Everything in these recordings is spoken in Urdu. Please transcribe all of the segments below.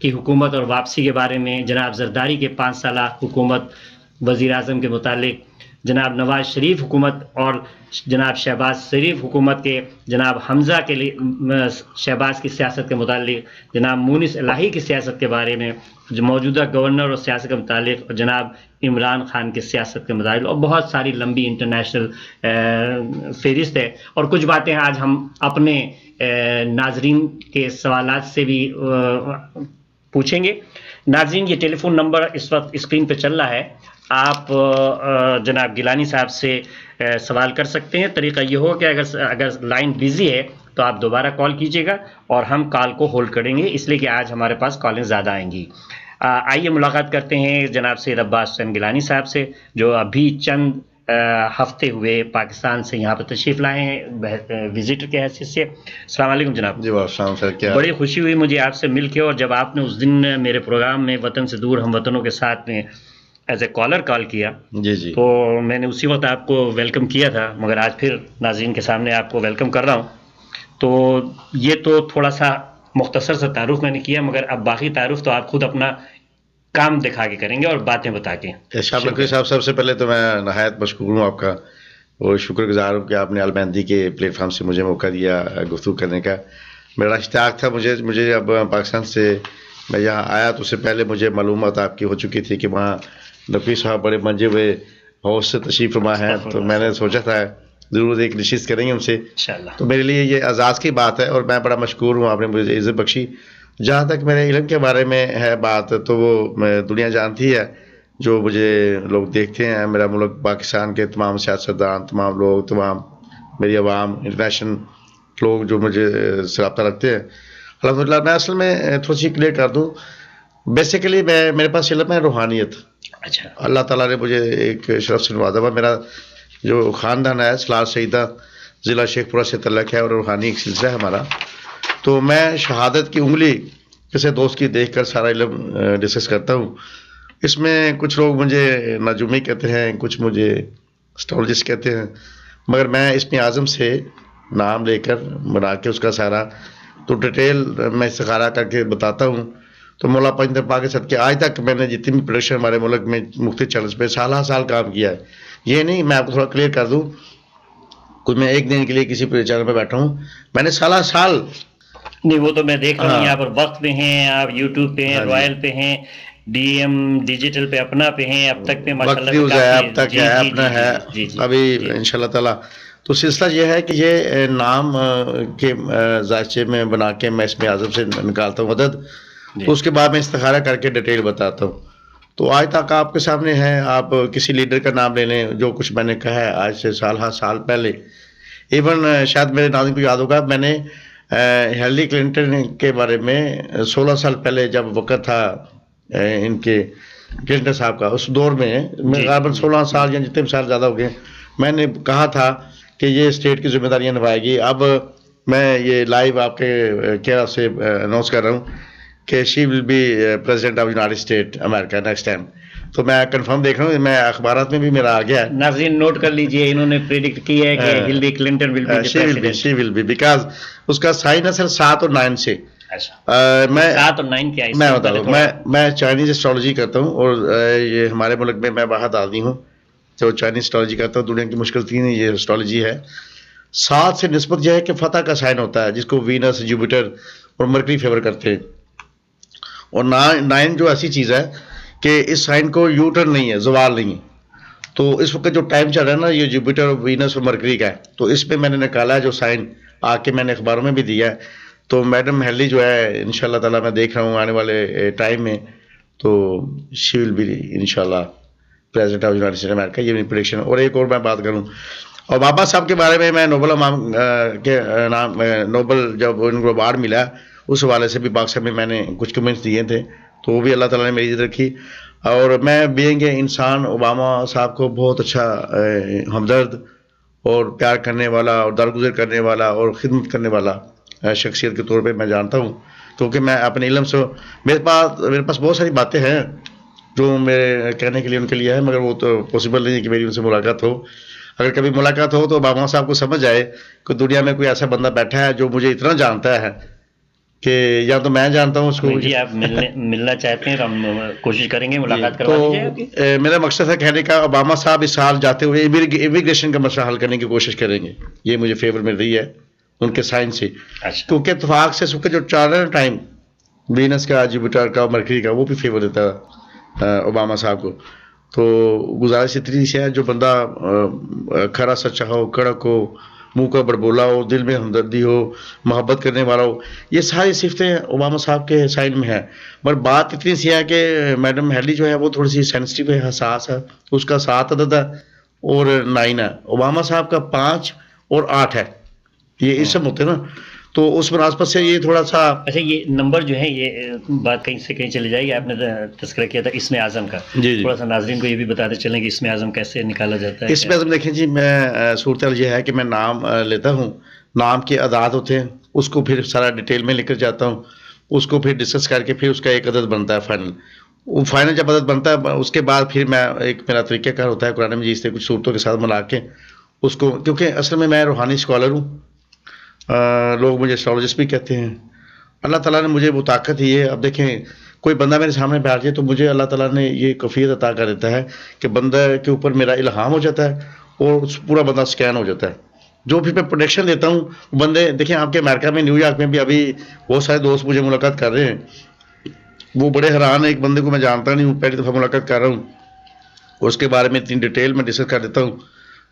کی حکومت اور واپسی کے بارے میں، جناب زرداری کے 5 سالہ حکومت وزیر اعظم کے متعلق، جناب نواز شریف حکومت اور جناب شہباز شریف حکومت کے جناب حمزہ کے لیے شہباز کی سیاست کے متعلق، جناب مونس الہی کی سیاست کے بارے میں، جو موجودہ گورنر اور سیاست کے متعلق، اور جناب عمران خان کی سیاست کے متعلق، اور بہت ساری لمبی انٹرنیشنل فہرست ہے. اور کچھ باتیں آج ہم اپنے ناظرین کے سوالات سے بھی پوچھیں گے. ناظرین، یہ ٹیلی فون نمبر اس وقت اسکرین پہ چل رہا ہے، آپ جناب گیلانی صاحب سے سوال کر سکتے ہیں. طریقہ یہ ہو کہ اگر لائن بزی ہے تو آپ دوبارہ کال کیجیے گا اور ہم کال کو ہولڈ کریں گے، اس لیے کہ آج ہمارے پاس کالیں زیادہ آئیں گی. آئیے ملاقات کرتے ہیں جناب سید عباس حسین گیلانی صاحب سے، جو ابھی چند ہفتے ہوئے پاکستان سے یہاں پر تشریف لائے ہیں وزٹر کے حیثیت سے. السلام علیکم جناب. جی السلام سر. کیا بڑی خوشی ہوئی مجھے آپ سے مل کے، اور جب آپ نے اس دن میرے پروگرام میں وطن سے دور ہم وطنوں کے ساتھ میں ایز اے کالر کال کیا، جی تو میں نے اسی وقت آپ کو ویلکم کیا تھا، مگر آج پھر ناظرین کے سامنے آپ کو ویلکم کر رہا ہوں. تو یہ تو تھوڑا سا مختصر سا تعارف میں نے کیا، مگر اب باقی تعارف تو آپ خود اپنا کام دکھا کے کریں گے اور باتیں بتا کے. شاہ نقوی صاحب، سب سے پہلے تو میں نہایت مشکور ہوں آپ کا، اور شکر گزار ہوں کہ آپ نے المہندی کے پلیٹ فارم سے مجھے موقع دیا گفتگو کرنے کا. میرا اشتیاق تھا، مجھے اب پاکستان سے میں یہاں آیا تو اس سے پہلے مجھے معلومات آپ کی ہو چکی تھی کہ وہاں نقوی صاحب بڑے منجے ہوئے ہاؤس سے تشریف فرما ہیں، تو میں نے سوچا تھا ضرور ایک نشست کریں گے ان سے. انشاءاللہ. تو میرے لیے یہ اعزاز کی بات ہے اور میں بڑا مشکور ہوں، آپ نے مجھے عزت بخشی. جہاں تک میرے علم کے بارے میں ہے بات، تو وہ دنیا جانتی ہے، جو مجھے لوگ دیکھتے ہیں، میرا ملک پاکستان کے تمام سیاستدان، تمام لوگ، تمام میری عوام، انٹرنیشنل لوگ جو مجھے سے رابطہ رکھتے ہیں. الحمدللہ. میں اصل میں تھوڑی سی کلیئر کر دوں، بیسیکلی میرے پاس علم ہے روحانیت. اچھا. اللہ تعالیٰ نے مجھے ایک شرف سے نوازا ہوا. میرا جو خاندان ہے سلار سیدہ ضلع شیخ پورہ سے تعلق ہے، اور روحانی ایک سلسلہ ہے ہمارا. تو میں شہادت کی انگلی کسی دوست کی دیکھ کر سارا علم ڈسکس کرتا ہوں. اس میں کچھ لوگ مجھے نجومی کہتے ہیں، کچھ مجھے اسٹرالوجسٹ کہتے ہیں، مگر میں اسم اعظم سے نام لے کر بنا کے اس کا سارا تو ڈیٹیل میں استخارہ کر کے بتاتا ہوں. تو مولا پنجتر پاک کے صدقے آج تک میں نے جتنی بھی پروڈکشن ہمارے ملک میں مختلف چینلز پہ سالہ سال کام کیا ہے. یہ نہیں، میں آپ کو تھوڑا کلیئر کر دوں، کچھ میں ایک دن کے لیے کسی چینل پہ بیٹھا ہوں، میں نے سالہ سال. نہیں، وہ تو میں دیکھ رہا ہوں یہاں پر وقت پہ ہیں، آپ یوٹیوب پہ ہیں، رائل پہ ہیں، ڈی ایم ڈیجیٹل پہ اپنا پہ ہیں، اب تک پہ ماشاءاللہ نیوز ہے، اب تک ہے، اپنا ہے ابھی انشاءاللہ تعالیٰ. تو سلسلہ یہ ہے کہ یہ نام کے ذائچے میں بنا کے میں اسم اعظم سے نکالتا ہوں عدد، تو اس کے بعد میں استخارہ کر کے ڈیٹیل بتاتا ہوں. تو آج تک آپ کے سامنے ہے، آپ کسی لیڈر کا نام لے لیں، جو کچھ میں نے کہا ہے آج سے سال پہلے. ایون شاید میرے ناظرین کو یاد ہوگا، میں نے ہیلری کلنٹن کے بارے میں 16 سال پہلے جب وقت تھا ان کے کلنٹن صاحب کا، اس دور میں غالباً 16 سال یا جتنے سال زیادہ ہو گئے، میں نے کہا تھا کہ یہ اسٹیٹ کی ذمہ داریاں نبھائے گی. اب میں یہ لائیو آپ کے کیا سے اناؤنس کر رہا ہوں کہ she will be president of united state America next time. تو میں کنفرم دیکھ رہا ہوں، میں اخبارات میں بھی میرا آ گیا ہے. ناظرین نوٹ کر لیجئے، انہوں نے پریڈکٹ کی ہے کہ Hillary Clinton will be president. She will be because اس کا سائن ہے سر 7 اور 9 سے. میں 7 اور 9 کیا ہے میں بتاؤں، میں چائنیز اسٹرالوجی کرتا ہوں، اور یہ ہمارے ملک میں میں باہر آدمی ہوں جو چائنیز اسٹرالوجی کرتا ہوں. دنیا کی مشکل ترین یہ اسٹرالوجی ہے. 7 سے نسبت یہ ہے کہ فتح کا سائن ہوتا ہے، جس کو وینس، جوپیٹر اور مرکری فیور کرتے ہیں. اور 9 جو ایسی چیز ہے کہ اس سائن کو یو ٹرن نہیں ہے، زوال نہیں ہے. تو اس وقت جو ٹائم چل رہا ہے نا، یہ جوپیٹر اور وینس اور مرکری کا ہے. تو اس پہ میں نے نکالا ہے جو سائن آ کے میں نے اخباروں میں بھی دیا ہے. تو میڈم ہیلی جو ہے انشاءاللہ تعالیٰ میں دیکھ رہا ہوں آنے والے ٹائم میں، تو شی ول بی انشاءاللہ پریزیڈنٹ آف یونائٹڈ اسٹیٹ امریکہ. یہ میری پریڈکشن. اور ایک اور میں بات کروں، اور بابا صاحب کے بارے میں نوبل کے نام نوبل جب ان کو اوارڈ ملا، اس حوالے سے بھی پاکستان میں نے کچھ کمنٹس دیے تھے، تو وہ بھی اللہ تعالیٰ نے میری عزت رکھی. اور میں بینگ انسان اوباما صاحب کو بہت اچھا ہمدرد اور پیار کرنے والا اور درگزر کرنے والا اور خدمت کرنے والا شخصیت کے طور پہ میں جانتا ہوں. کیونکہ میں اپنے علم سے میرے پاس بہت ساری باتیں ہیں جو میرے کہنے کے لیے ان کے لیے ہے، مگر وہ تو پاسبل نہیں ہے کہ میری ان سے ملاقات ہو. اگر کبھی ملاقات ہو تو اوباما صاحب کو سمجھ آئے کہ دنیا میں کوئی ایسا بندہ بیٹھا ہے جو مجھے اتنا جانتا ہے کہ یا تو میں جانتا ہوں اس کو. جی آپ ملنا چاہتے ہیں تو ہم کوشش کریں گے ملاقات کروا دیجیے آپ کی. میرا مقصد ہے کہنے کا اوباما صاحب اس سال جاتے ہوئے امیگریشن کا مسئلہ حل کرنے کی کوشش کریں گے. یہ مجھے فیور مل رہی ہے ان کے سائن سے. کیونکہ اتفاق سے اس وقت جو چل رہا ہے ٹائم وینس کا, جوپیٹر کا, مرکری کا, وہ بھی فیور دیتا ہے اوباما صاحب کو. تو گزارش اتنی سی ہے جو بندہ کھرا سچا ہو, کڑک ہو, منہ کا بڑبولا ہو, دل میں ہمدردی ہو, محبت کرنے والا ہو, یہ ساری صفتیں اوباما صاحب کے سائن میں ہیں. پر بات اتنی سی ہے کہ میڈم ہیلی جو ہے وہ تھوڑی سی سینسٹیو ہے, حساس ہے. اس کا 7 عدد ہے اور 9 ہے. اوباما صاحب کا 5 اور 8 ہے. یہ اسم ہوتے ہیں نا, تو اس مناسبت سے یہ تھوڑا سا. اچھا یہ نمبر جو ہے یہ بات کہیں سے کہیں چلی جائے گی. آپ نے تذکرہ کیا تھا اسم اعظم کا, تھوڑا سا ناظرین کو یہ بھی بتاتے چلیں کہ اسم اعظم کیسے نکالا جاتا ہے. اسم اعظم دیکھیں جی, میں صورتحال یہ ہے کہ میں نام لیتا ہوں, نام کے اعداد ہوتے ہیں, اس کو پھر سارا ڈیٹیل میں لے کر جاتا ہوں, اس کو پھر ڈسکس کر کے پھر اس کا ایک عدد بنتا ہے فائنل. وہ فائنل جب عدد بنتا ہے اس کے بعد پھر میں ایک میرا طریقہ کار ہوتا ہے قرآن مجید سے کچھ صورتوں کے ساتھ ملا کے اس کو, کیونکہ اصل میں روحانی اسکالر ہوں, لوگ مجھے اسٹرالوجسٹ بھی کہتے ہیں. اللہ تعالیٰ نے مجھے وہ طاقت دی ہے. اب دیکھیں کوئی بندہ میرے سامنے بیٹھ جائے تو مجھے اللہ تعالیٰ نے یہ کیفیت عطا کر دیتا ہے کہ بندہ کے اوپر میرا الہام ہو جاتا ہے اور پورا بندہ سکین ہو جاتا ہے. جو بھی میں پروڈکشن دیتا ہوں بندے دیکھیں, آپ کے امریکہ میں نیو یارک میں بھی ابھی بہت سارے دوست مجھے ملاقات کر رہے ہیں, وہ بڑے حیران ہیں. ایک بندے کو میں جانتا نہیں ہوں, پہلی دفعہ ملاقات کر رہا ہوں, اس کے بارے میں اتنی ڈیٹیل میں ڈسکس کر دیتا ہوں.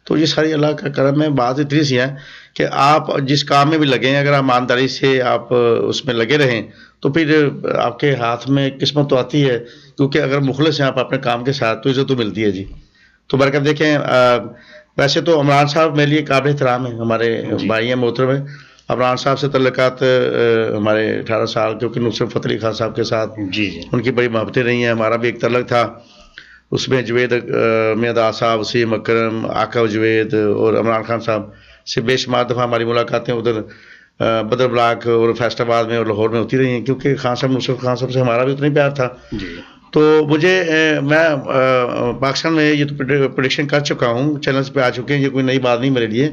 تو یہ ساری اللہ کا کرم ہے. بات اتنی سی ہے کہ آپ جس کام میں بھی لگیں, اگر آپ ایمانداری سے آپ اس میں لگے رہیں تو پھر آپ کے ہاتھ میں قسمت تو آتی ہے, کیونکہ اگر مخلص ہیں آپ اپنے کام کے ساتھ تو عزت تو ملتی ہے جی. تو برکت دیکھیں, ویسے تو عمران صاحب میرے لیے قابل احترام ہیں, ہمارے بھائی ہیں محترم ہیں. عمران صاحب سے تعلقات ہمارے 18 سال, کیونکہ نصرت فتح علی خان صاحب کے ساتھ ان کی بڑی محبتیں رہی ہیں. ہمارا بھی ایک تعلق تھا, اس میں جوید میاں صاحب, وسیم اکرم, آقا جوید اور عمران خان صاحب سے بے شمار دفعہ ہماری ملاقاتیں ادھر بدر بلاک اور فیصل آباد میں اور لاہور میں ہوتی رہی ہیں, کیونکہ خان صاحب نصرت خان صاحب سے ہمارا بھی اتنا ہی پیار تھا. تو مجھے میں پاکستان میں یہ تو پروڈکشن کر چکا ہوں, چینلز پہ آ چکے ہیں, یہ کوئی نئی بات نہیں میرے لیے.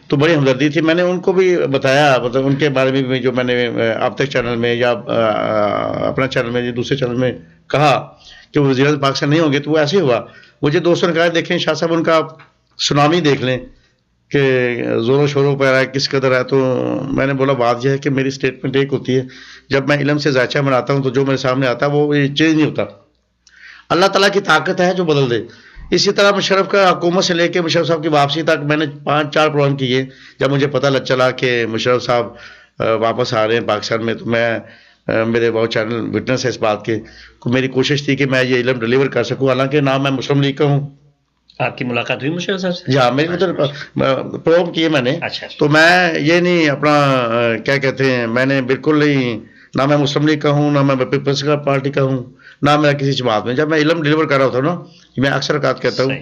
تو بڑی ہمدردی تھی, میں نے ان کو بھی بتایا, مطلب ان کے بارے میں بھی جو میں نے اب تک چینل میں یا اپنا چینل میں یا دوسرے چینل میں کہا کہ وہ وزیر پاکستان نہیں ہوں گے, تو وہ ایسے ہی ہوا. مجھے دوستوں نے کہا دیکھیں شاہ صاحب ان کا سنامی دیکھ لیں کہ زوروں شوروں پر ہے کس قدر ہے. تو میں نے بولا بات یہ ہے کہ میری اسٹیٹمنٹ ایک ہوتی ہے, جب میں علم سے ذائچہ بناتا ہوں تو جو میرے سامنے آتا ہے وہ چینج نہیں ہوتا. اللہ تعالیٰ کی طاقت ہے جو بدل دے. اسی طرح مشرف کا حکومت سے لے کے مشرف صاحب کی واپسی تک میں نے 5-4 پروگرام کیے. جب مجھے پتہ چلا کہ مشرف صاحب واپس آ رہے ہیں پاکستان میں, تو میں میرے بہت چینل وٹنس ہے اس بات کے, میری کوشش تھی کہ میں یہ علم ڈلیور کر سکوں. حالانکہ نام میں مسلم لیگ کا ہوں. آپ کی ملاقات ہوئی مشرف صاحب سے؟ جی ہاں, میری ادھر پروگرام کیے میں نے. تو میں یہ نہیں اپنا کیا کہتے ہیں, میں نے بالکل نہیں, نہ میں مسلم لیگ کا ہوں, نہ میں پیپلز پارٹی کا ہوں, نہ میرا کسی جماعت میں. جب میں علم ڈلیور کر رہا ہوتا ہوں نا, میں اکثر اوقات کہتا ہوں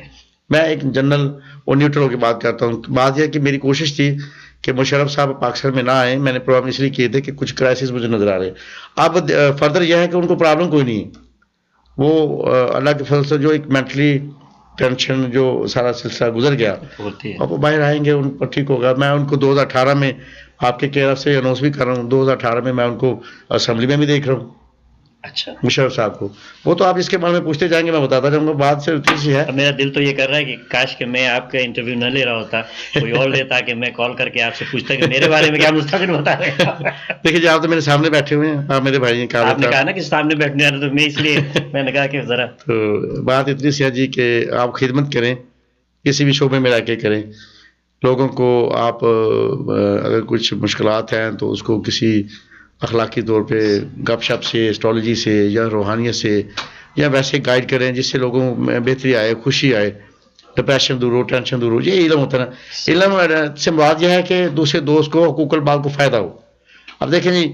میں ایک جنرل اور نیوٹرل کی بات کرتا ہوں. بات یہ کہ میری کوشش تھی کہ مشرف صاحب پاکستان میں نہ آئیں. میں نے پروگرام اس لیے کیے تھے کہ کچھ کرائسس مجھے نظر آ رہے. اب فردر یہ ہے کہ ان کو پرابلم کوئی نہیں ہے, وہ اللہ کے فضل سے جو ایک مینٹلی ٹینشن جو سارا سلسلہ گزر گیا, اب وہ باہر آئیں گے, ان پر ٹھیک ہوگا. میں ان کو 2018 میں آپ کے کیئر سے اناؤنس بھی کر رہا ہوں. 2018 میں ان کو اسمبلی میں بھی دیکھ رہا ہوں. اچھا, مشرف صاحب کو وہ تو آپ اس کے بارے میں پوچھتے جائیں گے, میں بتاتا جاؤں گا. بات سے اتنی سی ہے. میرا دل تو یہ کر رہا ہے کہ کاش کہ میں آپ کا انٹرویو نہ لے رہا ہوتا, کوئی اور لیتا, کہ میں کال کر کے آپ سے پوچھتا کہ میرے بارے میں کیا مستقبل بتا رہے ہیں. دیکھیے جی, آپ تو میرے سامنے بیٹھے ہوئے ہیں, آپ میرے بھائی ہیں. آپ نے کہا نا کہ سامنے بیٹھنے آنا, تو میں اس لیے میں نے کہا کہ ذرا. تو بات اتنی سی ہے جی کہ آپ خدمت کریں, کسی بھی شعبے میں رہ کے کریں. لوگوں کو آپ اگر کچھ مشکلات ہیں تو اس کو کسی اخلاقی طور پہ گپ شپ سے, اسٹرالوجی سے یا روحانیت سے یا ویسے گائیڈ کریں جس سے لوگوں میں بہتری آئے, خوشی آئے, ڈپریشن دور ہو, ٹینشن دور ہو. یہ علم ہوتا ہے نا. علم سے مراد یہ ہے کہ دوسرے دوست کو, حقوق البال کو فائدہ ہو. اب دیکھیں جی,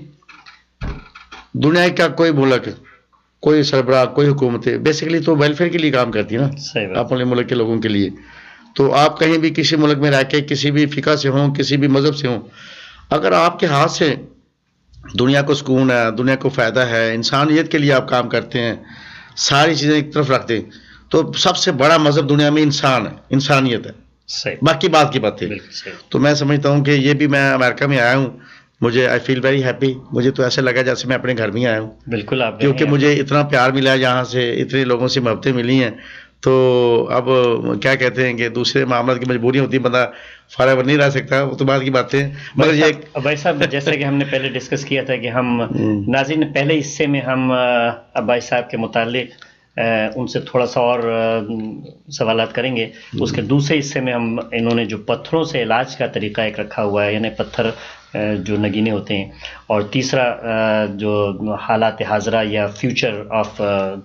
دنیا کا کوئی ملک, کوئی سربراہ, کوئی حکومت بیسیکلی تو ویلفیئر کے لیے کام کرتی ہے نا, اپنے ملک کے لوگوں کے لیے. تو آپ کہیں بھی کسی ملک میں رہ کے کسی بھی فقہ سے ہوں, کسی بھی مذہب سے ہوں, اگر آپ کے ہاتھ سے دنیا کو سکون ہے, دنیا کو فائدہ ہے, انسانیت کے لیے آپ کام کرتے ہیں, ساری چیزیں ایک طرف رکھ دیں, تو سب سے بڑا مذہب دنیا میں انسان ہے, انسانیت ہے. باقی بات کی بات ہے. تو میں سمجھتا ہوں کہ یہ بھی, میں امریکہ میں آیا ہوں مجھے آئی فیل ویری ہیپی. مجھے تو ایسا لگا جیسے میں اپنے گھر میں آیا ہوں, بالکل آپ کیونکہ مجھے اتنا پیار ملا ہے یہاں سے, اتنے لوگوں سے محبتیں ملی ہیں. تو اب کیا کہتے ہیں کہ دوسرے معاملات کی مجبوری ہوتی ہے, بندہ فارغ نہیں رہ سکتا, وہ تو بعد کی باتیں. مگر یہ بھائی صاحب جیسا کہ ہم نے پہلے ڈسکس کیا تھا کہ ہم ناظرین پہلے حصے میں ہم عباس صاحب کے متعلق ان سے تھوڑا سا اور سوالات کریں گے. اس کے دوسرے حصے میں ہم انہوں نے جو پتھروں سے علاج کا طریقہ ایک رکھا ہوا ہے, یعنی پتھر جو نگینے ہوتے ہیں, اور تیسرا جو حالات حاضرہ یا فیوچر آف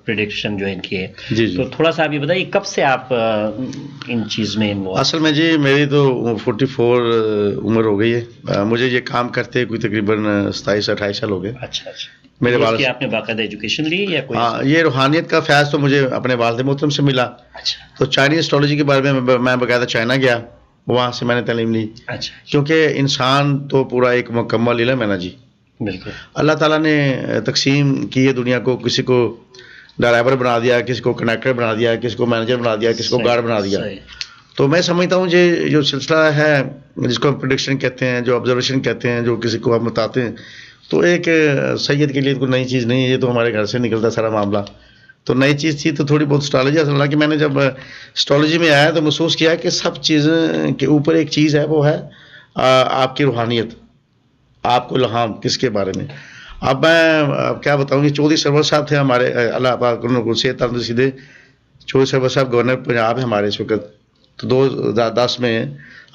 پریڈکشن جو ان کی ہے. تو تھوڑا سا آپ یہ بتائیے کب سے آپ ان چیز میں انوالو؟ اصل میں جی میری تو 44 عمر ہو گئی ہے. مجھے یہ کام کرتے کوئی تقریباً 27-28 سال ہو گئے. اچھا میرے والد آپ نے باقاعدہ ایجوکیشن لی یا کوئی؟ ہاں, یہ روحانیت کا فیض تو مجھے اپنے والد محترم سے ملا. اچھا. تو چائنیز اسٹرالوجی کے بارے میں باقاعدہ چائنا گیا, وہاں سے میں نے تعلیم لی. اچھا. کیونکہ انسان تو پورا ایک مکمل علم ہے نا جی. بالکل. اللہ تعالیٰ نے تقسیم کی ہے دنیا کو, کسی کو ڈرائیور بنا دیا, کسی کو کنیکٹر بنا دیا, کسی کو مینیجر بنا دیا, کسی کو گارڈ بنا دیا. تو میں سمجھتا ہوں یہ جو سلسلہ ہے جس کو ہم پریڈکشن کہتے ہیں, جو آبزرویشن کہتے ہیں, جو کسی کو ہم بتاتے ہیں, تو ایک سید کے لیے کوئی نئی چیز نہیں ہے. یہ تو ہمارے گھر سے نکلتا سارا معاملہ. تو نئی چیز تھی تو تھوڑی بہت اسٹرالوجی. اصل کہ میں نے جب اسٹرالوجی میں آیا تو محسوس کیا کہ سب چیزیں کے اوپر ایک چیز ہے, وہ ہے آپ کی روحانیت, آپ کو الہام کس کے بارے میں. اب میں کیا بتاؤں گی, چودھری سرور صاحب تھے ہمارے, اللہ پاک ان کو صحت تندرستی دے. چودھری سرور صاحب گورنر پنجاب ہے ہمارے اس وقت. تو 2010 میں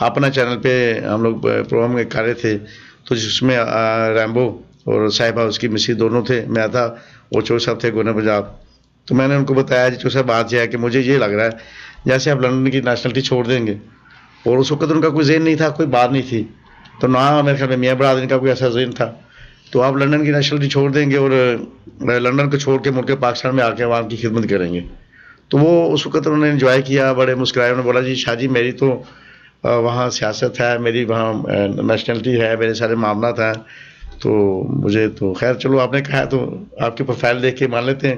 اپنا چینل پہ ہم لوگ پروگرام کر رہے تھے, تو جس میں ریمبو اور صاحبہ اس کی مسی دونوں تھے, میں تھا, وہ چودھری صاحب تھے گورنر پنجاب. تو میں نے ان کو بتایا جی چودھری صاحب بات یہ ہے کہ مجھے یہ لگ رہا ہے جیسے آپ لندن کی نیشنلٹی چھوڑ دیں گے. اور اس وقت ان کا کوئی ذہن نہیں تھا, کوئی بات نہیں تھی, تو نہ میرے خیال میں میاں برادری کا کوئی ایسا ذہن تھا. تو آپ لندن کی نیشنلٹی چھوڑ دیں گے اور لندن کو چھوڑ کے ملک پاکستان میں آ کے عوام کی خدمت کریں گے. تو وہ اس وقت انہوں نے انجوائے کیا, بڑے مسکرائے. انہوں نے بولا جی شاہ جی میری تو وہاں سیاست ہے, میری وہاں نیشنلٹی ہے, میرے سارے معاملات ہیں. تو مجھے تو خیر چلو آپ نے کہا تو آپ کی پروفائل دیکھ کے مان لیتے ہیں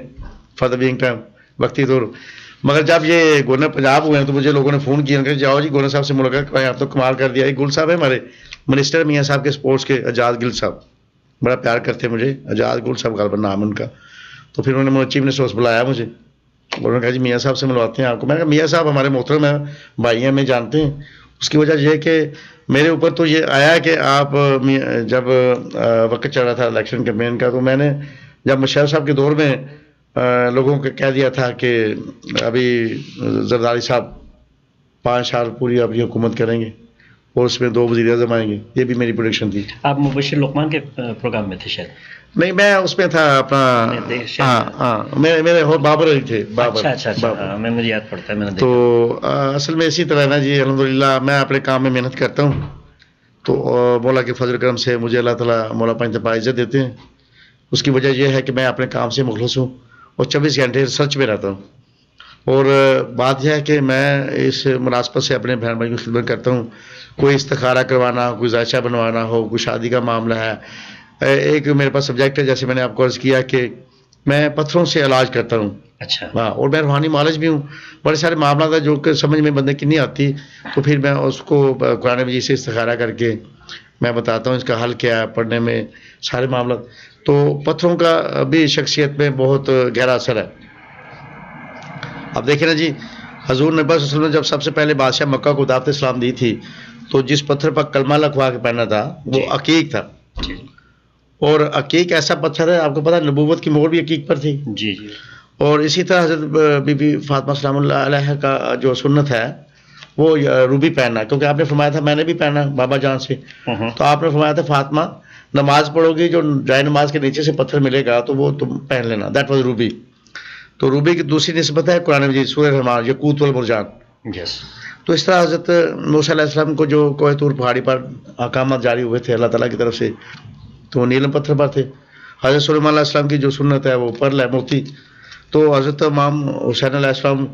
فار دا بینگ ٹائم وقتی طور. مگر جب یہ گورنر پنجاب ہوئے ہیں تو مجھے لوگوں نے فون کیا کہ جاؤ جی گورنر صاحب سے ملاقات کریں, آپ تو کمال کر دیا. ایک گل صاحب ہے ہمارے منسٹر میاں صاحب کے اسپورٹس کے, اجاز گل صاحب, بڑا پیار کرتے ہیں مجھے, اجاز گل صاحب غالباً نام ان کا. تو پھر انہوں نے چیف منسٹر سے بلایا مجھے, انہوں نے کہا جی میاں صاحب سے ملواتے ہیں آپ کو. میں نے کہا میاں صاحب ہمارے محترم ہیں, بھائی ہیں, میں جانتے ہیں. اس کی وجہ یہ ہے کہ میرے اوپر تو یہ آیا کہ آپ جب وقت چل رہا تھا الیکشن کیمپین کا, تو میں نے جب مشرف صاحب کے دور میں لوگوں کو کہہ دیا تھا کہ ابھی زرداری صاحب 5 سال پوری اپنی حکومت کریں گے اور اس میں 2 وزیر اعظم آئیں گے. یہ بھی میری پروڈکشن تھی. آپ مبشر لقمان کے پروگرام میں تھے شاید؟ نہیں, میں اس میں تھا اپنا, میرے بابر علی تھے. اچھا میں مجھے یاد پڑتا ہے, میں نے تو اصل میں اسی طرح نا جی الحمدللہ میں اپنے کام میں محنت کرتا ہوں. تو مولا کے فضل کرم سے مجھے اللہ تعالیٰ مولا پنج دفعہ عزت دیتے ہیں. اس کی وجہ یہ ہے کہ میں اپنے کام سے مخلص ہوں اور 24 گھنٹے ریسرچ میں رہتا ہوں. اور بات یہ ہے کہ میں اس مناسبت سے اپنے بہن بھائی کی خدمت کرتا ہوں. کوئی استخارہ کروانا, کوئی ذائچہ بنوانا ہو, کوئی شادی کا معاملہ ہے. ایک میرے پاس سبجیکٹ ہے, جیسے میں نے آپ کو عرض کیا کہ میں پتھروں سے علاج کرتا ہوں. اچھا. ہاں, اور میں روحانی معالج بھی ہوں. بڑے سارے معاملات ہیں جو کہ سمجھ میں بندے کی نہیں آتی, تو پھر میں اس کو قرآن مجید سے استخارہ کر کے میں بتاتا ہوں اس کا حل کیا ہے, پڑھنے میں سارے معاملات. تو پتھروں کا بھی شخصیت میں بہت گہرا اثر ہے. اب دیکھیں نا جی, حضور نبی صلی اللہ علیہ وسلم نے جب سب سے پہلے بادشاہ مکہ کو دعوت اسلام دی تھی, تو جس پتھر پر کلمہ لکھوا کے پہنا تھا وہ عقیق تھا. اور عقیق ایسا پتھر ہے, آپ کو پتہ ہے نبوت کی مہر بھی عقیق پر تھی. جی. اور اسی طرح حضرت بی بی فاطمہ سلام اللہ علیہ کا جو سنت ہے وہ روبی پہننا, کیونکہ آپ نے فرمایا تھا, میں نے بھی پہنا بابا جان سے, تو آپ نے فرمایا تھا فاطمہ نماز پڑھو گی, جو جائے نماز کے نیچے سے پتھر ملے گا تو وہ تم پہن لینا. That was Ruby. تو روبی کی دوسری نسبت ہے قرآن مجید سورہ رحمان, یقوت والمرجان. تو اس طرح حضرت موسیٰ علیہ السلام کو جو کوہ طور پہاڑی پر احکامات جاری ہوئے تھے اللہ تعالیٰ کی طرف سے, تو وہ نیلم پتھر پر تھے. حضرت سلیمان علیہ السلام کی جو سنت ہے وہ پرل ہے, موتی. تو حضرت امام حسین علیہ السلام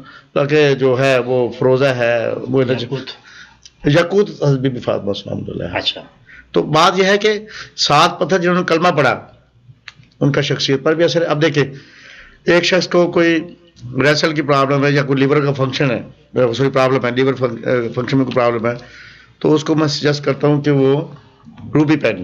کے جو ہے وہ فروزہ ہے, وہ یقوت حضرت بی بی فاطمہ سلام اللہ. اچھا. تو بات یہ ہے کہ 7 پتھر جنہوں نے کلمہ پڑھا ان کا شخصیت پر بھی اثر ہے. اب دیکھیں ایک شخص کو کوئی ریسل کی پرابلم ہے یا کوئی لیور کا فنکشن ہے, سوری پرابلم ہے, لیور فنکشن میں کوئی پرابلم ہے, تو اس کو میں سجیسٹ کرتا ہوں کہ وہ روبی پہنے.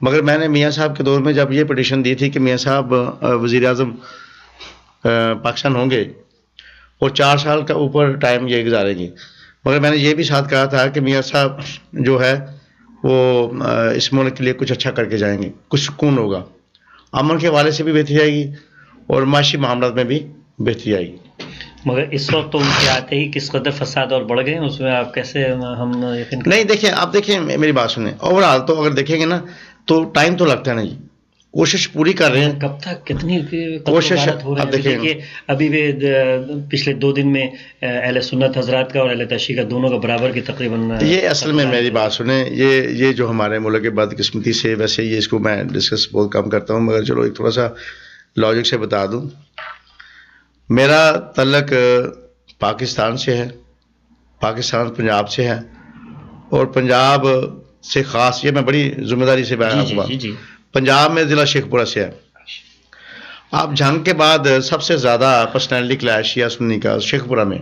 مگر میں نے میاں صاحب کے دور میں جب یہ پٹیشن دی تھی کہ میاں صاحب وزیر اعظم پاکستان ہوں گے اور 4 سال کا اوپر ٹائم یہ گزاریں گے، مگر میں نے یہ بھی ساتھ کہا تھا کہ میاں صاحب جو ہے وہ اس ملک کے لیے کچھ اچھا کر کے جائیں گے، کچھ سکون ہوگا، امن کے حوالے سے بھی بہتری آئے گی اور معاشی معاملات میں بھی بہتری آئے گی۔ مگر اس وقت تو ان کے آتے ہی کس قدر فساد اور بڑھ گئے ہیں، اس میں آپ کیسے ہم یقین نہیں دیکھیں، آپ دیکھیں میری بات سنیں، اوور آل تو اگر دیکھیں گے نا تو ٹائم تو لگتا ہے نا جی، کوشش پوری کر رہے ہیں۔ کب تک کتنی کوشش ہو رہی اب ہے؟ دیکھیں، دیکھیے ابھی بھی پچھلے 2 دن میں اہل سنت حضرات کا اور اہل تشیع کا دونوں کا برابر کی تقریباً یہ اصل میں میری بات سنیں، یہ جو ہمارے ملک کے بدقسمتی سے، ویسے یہ اس کو میں ڈسکس بہت کم کرتا ہوں، مگر چلو ایک تھوڑا سا لاجک سے بتا دوں۔ میرا تعلق پاکستان سے ہے، پاکستان پنجاب سے ہے، اور پنجاب سے خاص، یہ میں بڑی ذمہ داری سے بیان کروں گا، جی پنجاب میں ضلع شیخ پورہ سے ہے۔ آپ جنگ کے بعد سب سے زیادہ پرسنالٹی کلیش شیعہ سنی کا شیخ پورہ میں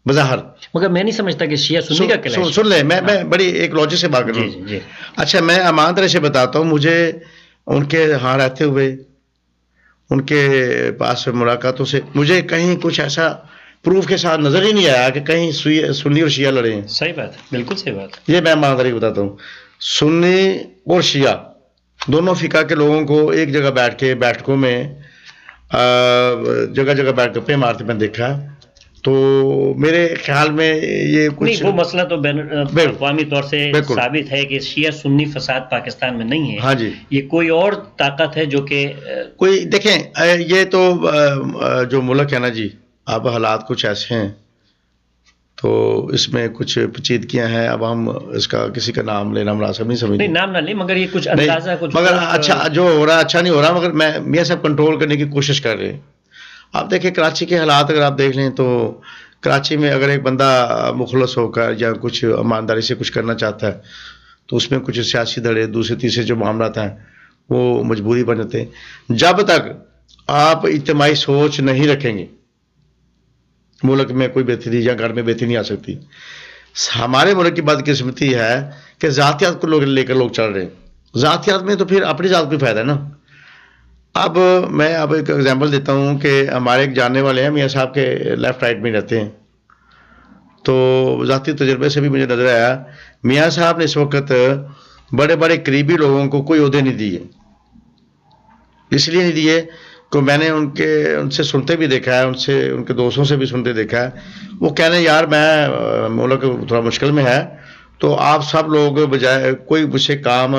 بظاہر۔ مگر میں نہیں سمجھتا کہ شیعہ سنی کا کلیش۔ سن لیں، میں بڑی ایک لاجک سے بات کروں۔ جی اچھا، میں ایمانداری سے بتاتا ہوں، مجھے ان کے ہاں رہتے ہوئے ان کے پاس ملاقاتوں سے مجھے کہیں کچھ ایسا پروف کے ساتھ نظر ہی نہیں آیا کہ کہیں سنی اور شیعہ لڑے ہیں۔ صحیح بات، بالکل صحیح بات۔ یہ میں ایمانداری بتاتا ہوں، سنی اور شیعہ دونوں فقہ کے لوگوں کو ایک جگہ بیٹھ کے بیٹھکوں میں جگہ جگہ بیٹھ گپے مارتے میں دیکھا، تو میرے خیال میں یہ کچھ نہیں، وہ مسئلہ تو بین الاقوامی طور سے بالکل ثابت ہے کہ شیعہ سنی فساد پاکستان میں نہیں ہے۔ ہاں جی، یہ کوئی اور طاقت ہے جو کہ کوئی دیکھیں، یہ تو جو ملک ہے نا جی، اب حالات کچھ ایسے ہیں تو اس میں کچھ پیچیدگیاں ہیں، اب ہم اس کا کسی کا نام لینا مناسب نہیں سمجھتے۔ نہیں، نام نہ لیں، مگر یہ کچھ اندازہ کچھ مگر اچھا جو ہو رہا ہے اچھا نہیں ہو رہا، مگر میں میاں صاحب کنٹرول کرنے کی کوشش کر رہے ہیں۔ آپ دیکھیں کراچی کے حالات اگر آپ دیکھ لیں تو کراچی میں اگر ایک بندہ مخلص ہو کر یا کچھ ایمانداری سے کچھ کرنا چاہتا ہے تو اس میں کچھ سیاسی دھڑے دوسرے تیسرے جو معاملات ہیں وہ مجبوری بن جاتے ہیں۔ جب تک آپ اجتماعی سوچ نہیں رکھیں گے ملک میں کوئی بہتری یا گھر میں بہتری نہیں آ سکتی۔ ہمارے ملک کی بدقسمتی ہے کہ ذاتیات کو لے کر لوگ چل رہے ہیں، ذاتیات میں تو پھر اپنی ذات کو فائدہ ہے نا۔ اب میں ایک ایگزامپل دیتا ہوں کہ ہمارے ایک جاننے والے ہیں، میاں صاحب کے لیفٹ رائٹ میں رہتے ہیں، تو ذاتی تجربے سے بھی مجھے نظر آیا میاں صاحب نے اس وقت بڑے بڑے قریبی لوگوں کو کوئی عہدے نہیں دیے۔ اس لیے نہیں دیے کہ میں نے ان سے سنتے بھی دیکھا ہے، ان کے دوستوں سے بھی سنتے دیکھا ہے، وہ کہنے یار میں ملک تھوڑا مشکل میں ہے تو آپ سب لوگ بجائے کوئی مجھ سے کام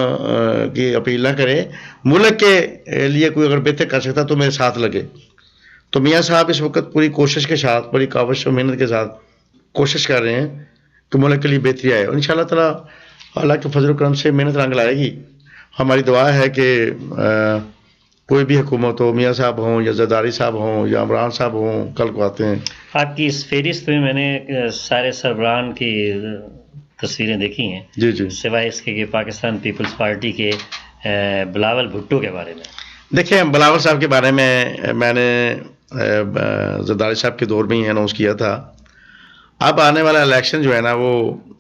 کی اپیل نہ کرے، ملک کے لیے کوئی اگر بہتر کر سکتا تو میرے ساتھ لگے۔ تو میاں صاحب اس وقت پوری کوشش کے ساتھ، بڑی کاوش و محنت کے ساتھ کوشش کر رہے ہیں کہ ملک کے لیے بہتری آئے، اور انشاءاللہ تعالیٰ اللہ کے فضل و کرم سے محنت رنگ لائے گی۔ ہماری دعا ہے کہ کوئی بھی حکومت ہو، میاں صاحب ہوں یا زرداری صاحب ہوں یا عمران صاحب ہوں، کل کو آتے ہیں۔ آپ کی اس فہرست میں میں نے سارے سربراہان کی تصویریں دیکھی ہیں، جی جی، سوائے اس کے کہ پاکستان پیپلز پارٹی کے بلاول بھٹو کے بارے میں۔ دیکھیں بلاول صاحب کے بارے میں نے زرداری صاحب کے دور میں ہی اناؤنس کیا تھا، اب آنے والا الیکشن جو ہے نا وہ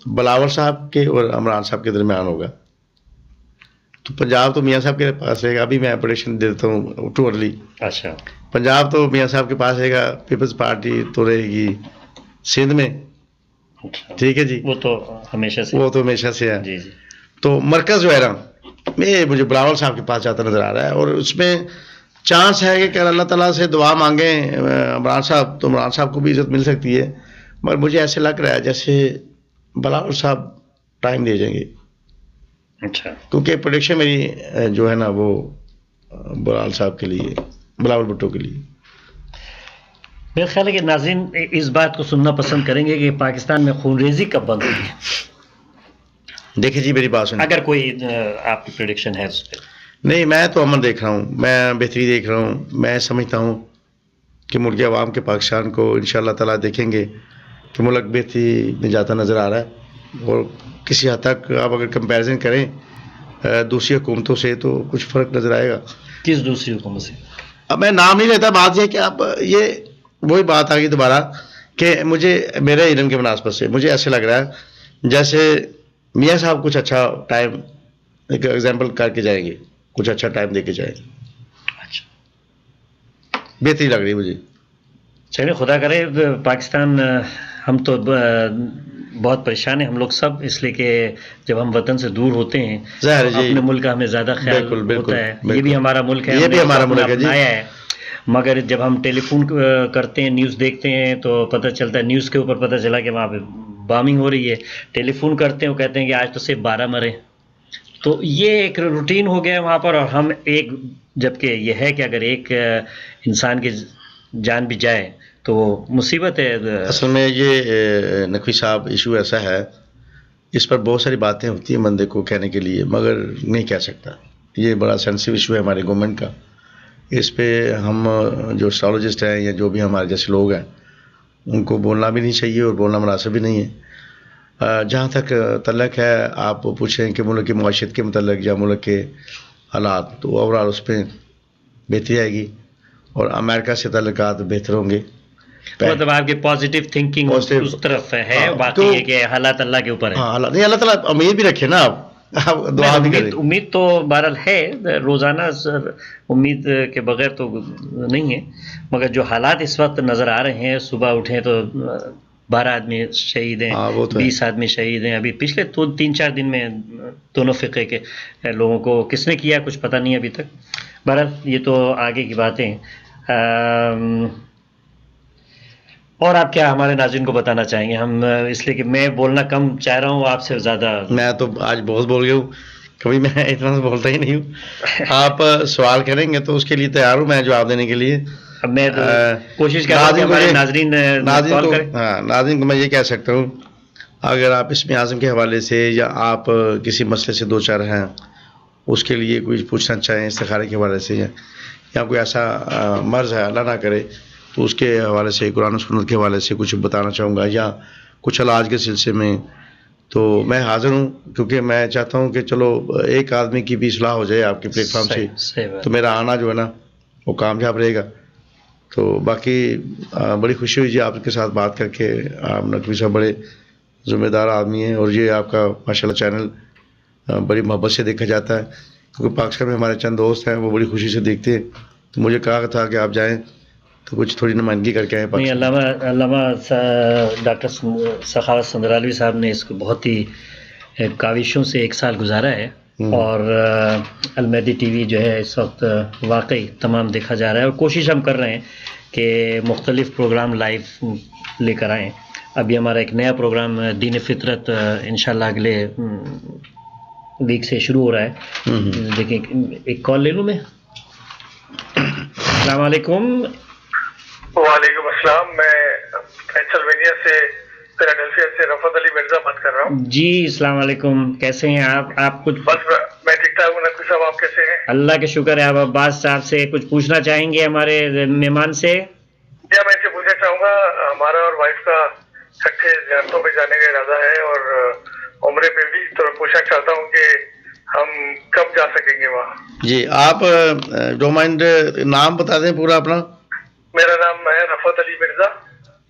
بلاول صاحب کے اور عمران صاحب کے درمیان ہوگا، تو پنجاب تو میاں صاحب کے پاس رہے گا۔ ابھی میں پریڈکشن دے دیتا ہوں ٹو ارلی۔ اچھا، پنجاب تو میاں صاحب کے پاس رہے گا، پیپلز پارٹی تو رہے گی سندھ میں، ٹھیک ہے جی، وہ تو ہمیشہ سے، وہ تو ہمیشہ سے ہے۔ جی جی، تو مرکز جو ہے نا مجھے بلاول صاحب کے پاس جاتا نظر آ رہا ہے، اور اس میں چانس ہے کہ اللہ تعالیٰ سے دعا مانگیں عمران صاحب تو عمران صاحب کو بھی عزت مل سکتی ہے، مگر مجھے ایسے لگ رہا ہے جیسے بلاول صاحب ٹائم دے جائیں گے، اچھا، کیونکہ پروڈکشن میری جو ہے نا وہ بلاول صاحب کے لیے، بلاول بھٹو کے لیے۔ میرا خیال ہے کہ ناظرین اس بات کو سننا پسند کریں گے کہ پاکستان میں خون ریزی کب بند ہوئی ہے، دیکھیں جی میری بات سنیں، اگر کوئی آپ کی پریڈکشن ہے اس پہ۔ نہیں میں تو امن دیکھ رہا ہوں، میں بہتری دیکھ رہا ہوں، میں سمجھتا ہوں کہ ملک عوام کے پاکستان کو انشاءاللہ تعالیٰ دیکھیں گے کہ ملک بہتری میں جاتا نظر آ رہا ہے، اور کسی حد تک آپ اگر کمپیریزن کریں دوسری حکومتوں سے تو کچھ فرق نظر آئے گا۔ کس دوسری حکومت سے؟ اب میں نام نہیں لیتا، بات یہ کہ اب یہ وہی بات آ گئی دوبارہ کہ مجھے میرے علم کے مناسبت سے مجھے ایسے لگ رہا ہے جیسے میاں صاحب کچھ اچھا ٹائم ایک ایگزامپل کر کے جائیں گے, کچھ اچھا ٹائم دے کے جائیں گے. اچھا, بہتری لگ رہی ہے مجھے. چلیے خدا کرے. پاکستان ہم تو بہت پریشان ہیں ہم لوگ سب, اس لیے کہ جب ہم وطن سے دور ہوتے ہیں تو اپنے ملک کا ہمیں زیادہ خیال ہوتا ہے. یہ بھی ہمارا ملک ہے, یہ بھی ہمارا ملک ہے جی. مگر جب ہم ٹیلی فون کرتے ہیں, نیوز دیکھتے ہیں تو پتہ چلتا ہے, نیوز کے اوپر پتہ چلا کہ وہاں پہ بامنگ ہو رہی ہے. ٹیلی فون کرتے ہیں, وہ کہتے ہیں کہ آج تو صرف 12 مرے. تو یہ ایک روٹین ہو گیا ہے وہاں پر. اور ہم ایک, جبکہ یہ ہے کہ اگر ایک انسان کی جان بھی جائے تو مصیبت ہے. اصل میں یہ نقوی صاحب ایشو ایسا ہے, اس پر بہت ساری باتیں ہوتی ہیں بندے کو کہنے کے لیے, مگر نہیں کہہ سکتا. یہ بڑا سینسیٹیو ایشو ہے ہمارے گورنمنٹ کا. اس پہ ہم جو اسٹرالوجسٹ ہیں یا جو بھی ہمارے جیسے لوگ ہیں, ان کو بولنا بھی نہیں چاہیے اور بولنا مناسب بھی نہیں ہے. جہاں تک تعلق ہے, آپ پوچھیں کہ ملک کی معیشت کے متعلق یا ملک کے حالات, تو اوورآل اس پہ بہتری آئے گی اور امریکہ سے تعلقات بہتر ہوں گے. مطلب آپ کی پازیٹیو تھنکنگ اس طرف ہے, باقی یہ کہ حالات اللہ کے اوپر ہے. ہاں حالات نہیں, اللہ تعالیٰ امید بھی رکھے نا. آپ دعا بھی کریں. امید تو بہرحال ہے, روزانہ امید کے بغیر تو نہیں ہے. مگر جو حالات اس وقت نظر آ رہے ہیں, صبح اٹھیں تو 12 آدمی شہید ہیں, 20 آدمی شہید ہیں. ابھی پچھلے 3-4 دن میں دونوں فقے کے لوگوں کو کس نے کیا کچھ پتہ نہیں ابھی تک. بہرحال یہ تو آگے کی باتیں ہیں. اور آپ کیا ہمارے ناظرین کو بتانا چاہیں گے؟ ہم اس لیے کہ میں بولنا کم چاہ رہا ہوں, آپ سے زیادہ. میں تو آج بہت بول گیا ہوں, کبھی میں اتنا بولتا ہی نہیں ہوں. آپ سوال کریں گے تو اس کے لیے تیار ہوں میں جواب دینے کے لیے. میں کوشش کر رہا ہوں کہ ہمارے ناظرین کو میں یہ کہہ سکتا ہوں, اگر آپ اسم اعظم کے حوالے سے یا آپ کسی مسئلے سے دو چار ہیں, اس کے لیے کوئی پوچھنا چاہیں استخارے کے حوالے سے, یا کوئی ایسا مرض ہے اللہ نہ کرے, تو اس کے حوالے سے, قرآن و سنت کے حوالے سے کچھ بتانا چاہوں گا, یا کچھ علاج کے سلسلے میں, تو میں حاضر ہوں. کیونکہ میں چاہتا ہوں کہ چلو ایک آدمی کی بھی اصلاح ہو جائے آپ کے پلیٹ فارم سے, تو میرا آنا جو ہے نا وہ کامیاب رہے گا. تو باقی بڑی خوشی ہوئی جی آپ کے ساتھ بات کر کے. آپ نقوی صاحب بڑے ذمہ دار آدمی ہیں, اور یہ آپ کا ماشاء اللہ چینل بڑی محبت سے دیکھا جاتا ہے. کیونکہ پاکستان میں ہمارے چند دوست ہیں, وہ بڑی خوشی سے دیکھتے ہیں. تو مجھے کہا تھا کہ آپ جائیں تو کچھ تھوڑی نمائندگی کر کے آئیں. علامہ ڈاکٹر سخاوت سندرالوی صاحب نے اس کو بہت ہی کاوشوں سے 1 سال گزارا ہے, اور المہدی ٹی وی جو ہے اس وقت واقعی تمام دیکھا جا رہا ہے, اور کوشش ہم کر رہے ہیں کہ مختلف پروگرام لائیو لے کر آئیں. ابھی ہمارا ایک نیا پروگرام دین فطرت انشاءاللہ اگلے ویک سے شروع ہو رہا ہے. دیکھیں ایک کال لے لوں میں. السلام علیکم. وعلیکم السلام. میں پینسلوینیا سے, فیلاڈیلفیا سے رفعت علی مرزا بات کر رہا ہوں. جی السلام علیکم, کیسے ہیں آپ کچھ؟ بس میں ٹھیک ٹھاک ہوں. نقوی صاحب آپ کیسے ہیں؟ اللہ کا شکر ہے. آپ عباس صاحب سے کچھ پوچھنا چاہیں گے ہمارے مہمان سے؟ جی میں ان سے پوچھنا چاہوں گا, ہمارا اور وائف کا چھٹے زیارتوں پہ جانے کا ارادہ ہے, اور عمرے پہ بھی. تو پوچھنا چاہتا ہوں کہ ہم کب جا سکیں گے وہاں؟ جی آپ ڈومائنڈ نام بتا دیں پورا اپنا. میرا نام ہے رفعت علی مرزا.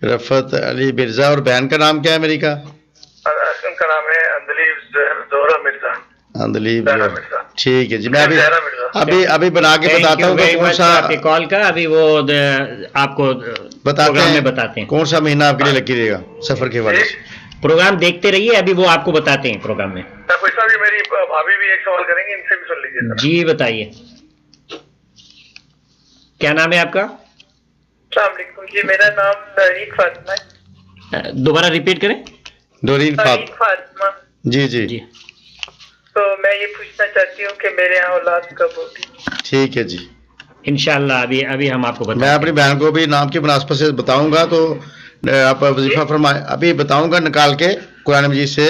رفعت علی مرزا. اور بہن کا نام کیا ہے امریکہ؟ ان کا نام ہے اندلیب زہرا مرزا. اندلیب مرزا. ٹھیک ہے جی. میں ابھی بنا کے بتاتا ہوں کون سا کال کا, ابھی وہ آپ کو بتاتے ہیں کون سا مہینہ آپ کے لیے لگی رہے گا سفر کے حوالے سے. پروگرام دیکھتے رہیے, ابھی وہ آپ کو بتاتے ہیں پروگرام میں. میری بھابھی بھی ایک سوال کریں گے, ان سے بھی سن لیجیے. جی بتائیے, کیا نام ہے آپ کا؟ السلام علیکم جی, میرا نام دورین فاطمہ ہے. دوبارہ ریپیٹ کریں. دورین فاطمہ. جی جی جی. تو میں یہ پوچھنا چاہتی ہوں کہ میرے یہاں اولاد کب ہوگی؟ ٹھیک ہے جی, انشاءاللہ ابھی ہم آپ کو بتائیں. میں اپنی بہن کو بھی نام کی مناسبت سے بتاؤں گا, تو آپ وظیفہ فرمائیں. ابھی بتاؤں گا نکال کے قرآن مجید سے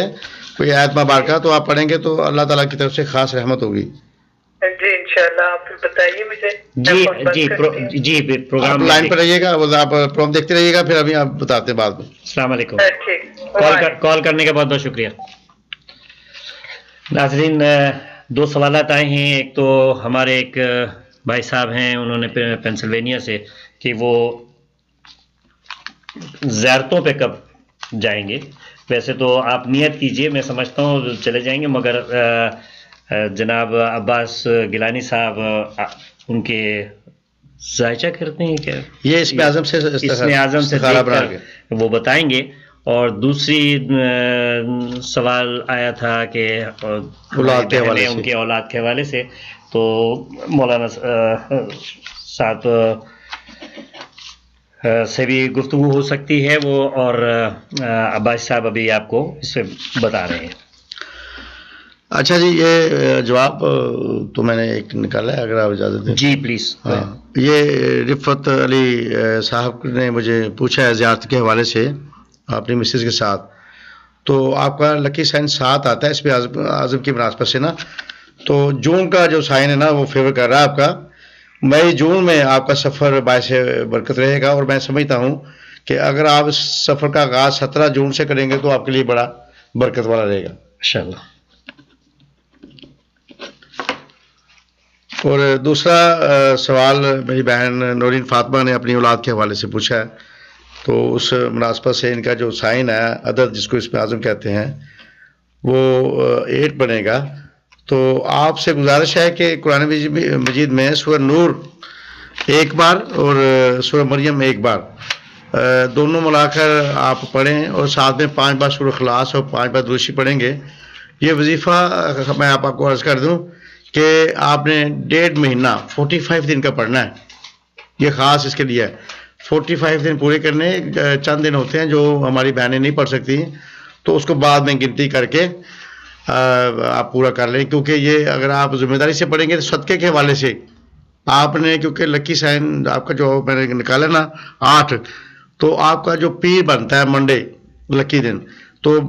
کوئی آیت مبارکہ, تو آپ پڑھیں گے تو اللہ تعالیٰ کی طرف سے خاص رحمت ہوگی. جی انشاءاللہ. آپ بتائیے مجھے. جی پروگرام لائن پر رہیے گا, آپ پروگرام دیکھتے رہیے گا, پھر ابھی آپ بتاتے ہیں بعد میں. السلام علیکم. کال کرنے کا بہت بہت شکریہ. ناظرین 2 سوالات آئے ہیں. ایک تو ہمارے ایک بھائی صاحب ہیں, انہوں نے پینسلوینیا سے, کہ وہ زیارتوں پہ کب جائیں گے. ویسے تو آپ نیت کیجئے, میں سمجھتا ہوں چلے جائیں گے, مگر جناب عباس گیلانی صاحب ان کے ذائچہ کرتے ہیں کیا؟ یہ اسم اعظم سے اسم اعظم سے استخارہ دیکھ بنا کر کے وہ بتائیں گے. اور دوسری سوال آیا تھا کہ اولاد کے حوالے ان سے. کے اولاد کے حوالے سے، تو مولانا صاحب سے بھی گفتگو ہو سکتی ہے وہ، اور عباس صاحب ابھی آپ کو اس سے بتا رہے ہیں. اچھا جی، یہ جواب تو میں نے ایک نکالا ہے، اگر آپ اجازت دیں. جی پلیز. ہاں، یہ رفت علی صاحب نے مجھے پوچھا ہے زیارت کے حوالے سے اپنی مسز کے ساتھ. تو آپ کا لکی سائن 7 آتا ہے اس پہ اعظم کی مناسبت سے نا. تو جون کا جو سائن ہے نا وہ فیور کر رہا ہے آپ کا. مئی جون میں آپ کا سفر باعث برکت رہے گا، اور میں سمجھتا ہوں کہ اگر آپ اس سفر کا آغاز 17 جون سے کریں گے تو آپ کے لیے بڑا برکت والا رہے گا انشاءاللہ. اور دوسرا سوال میری بہن نورین فاطمہ نے اپنی اولاد کے حوالے سے پوچھا ہے. تو اس مناسبت سے ان کا جو سائن ہے عدد جس کو اس میں اعظم کہتے ہیں وہ 8 بنے گا. تو آپ سے گزارش ہے کہ قرآن مجید میں سورہ نور 1 بار اور سورہ مریم 1 بار دونوں ملا کر آپ پڑھیں، اور ساتھ میں 5 بار سورہ اخلاص اور 5 بار دروشی پڑھیں گے. یہ وظیفہ میں آپ کو عرض کر دوں کہ آپ نے 1.5 مہینہ 45 دن کا پڑھنا ہے. یہ خاص اس کے لیے ہے. 45 دن پورے کرنے، چند دن ہوتے ہیں جو ہماری بہنیں نہیں پڑھ سکتی، تو اس کو بعد میں گنتی کر کے آپ پورا کر لیں. کیونکہ یہ اگر آپ ذمہ داری سے پڑھیں گے تو صدقے کے حوالے سے آپ نے، کیونکہ لکی سائن آپ کا جو میں نے نکالا نا 8، تو آپ کا جو پیر بنتا ہے منڈے لکی دن، تو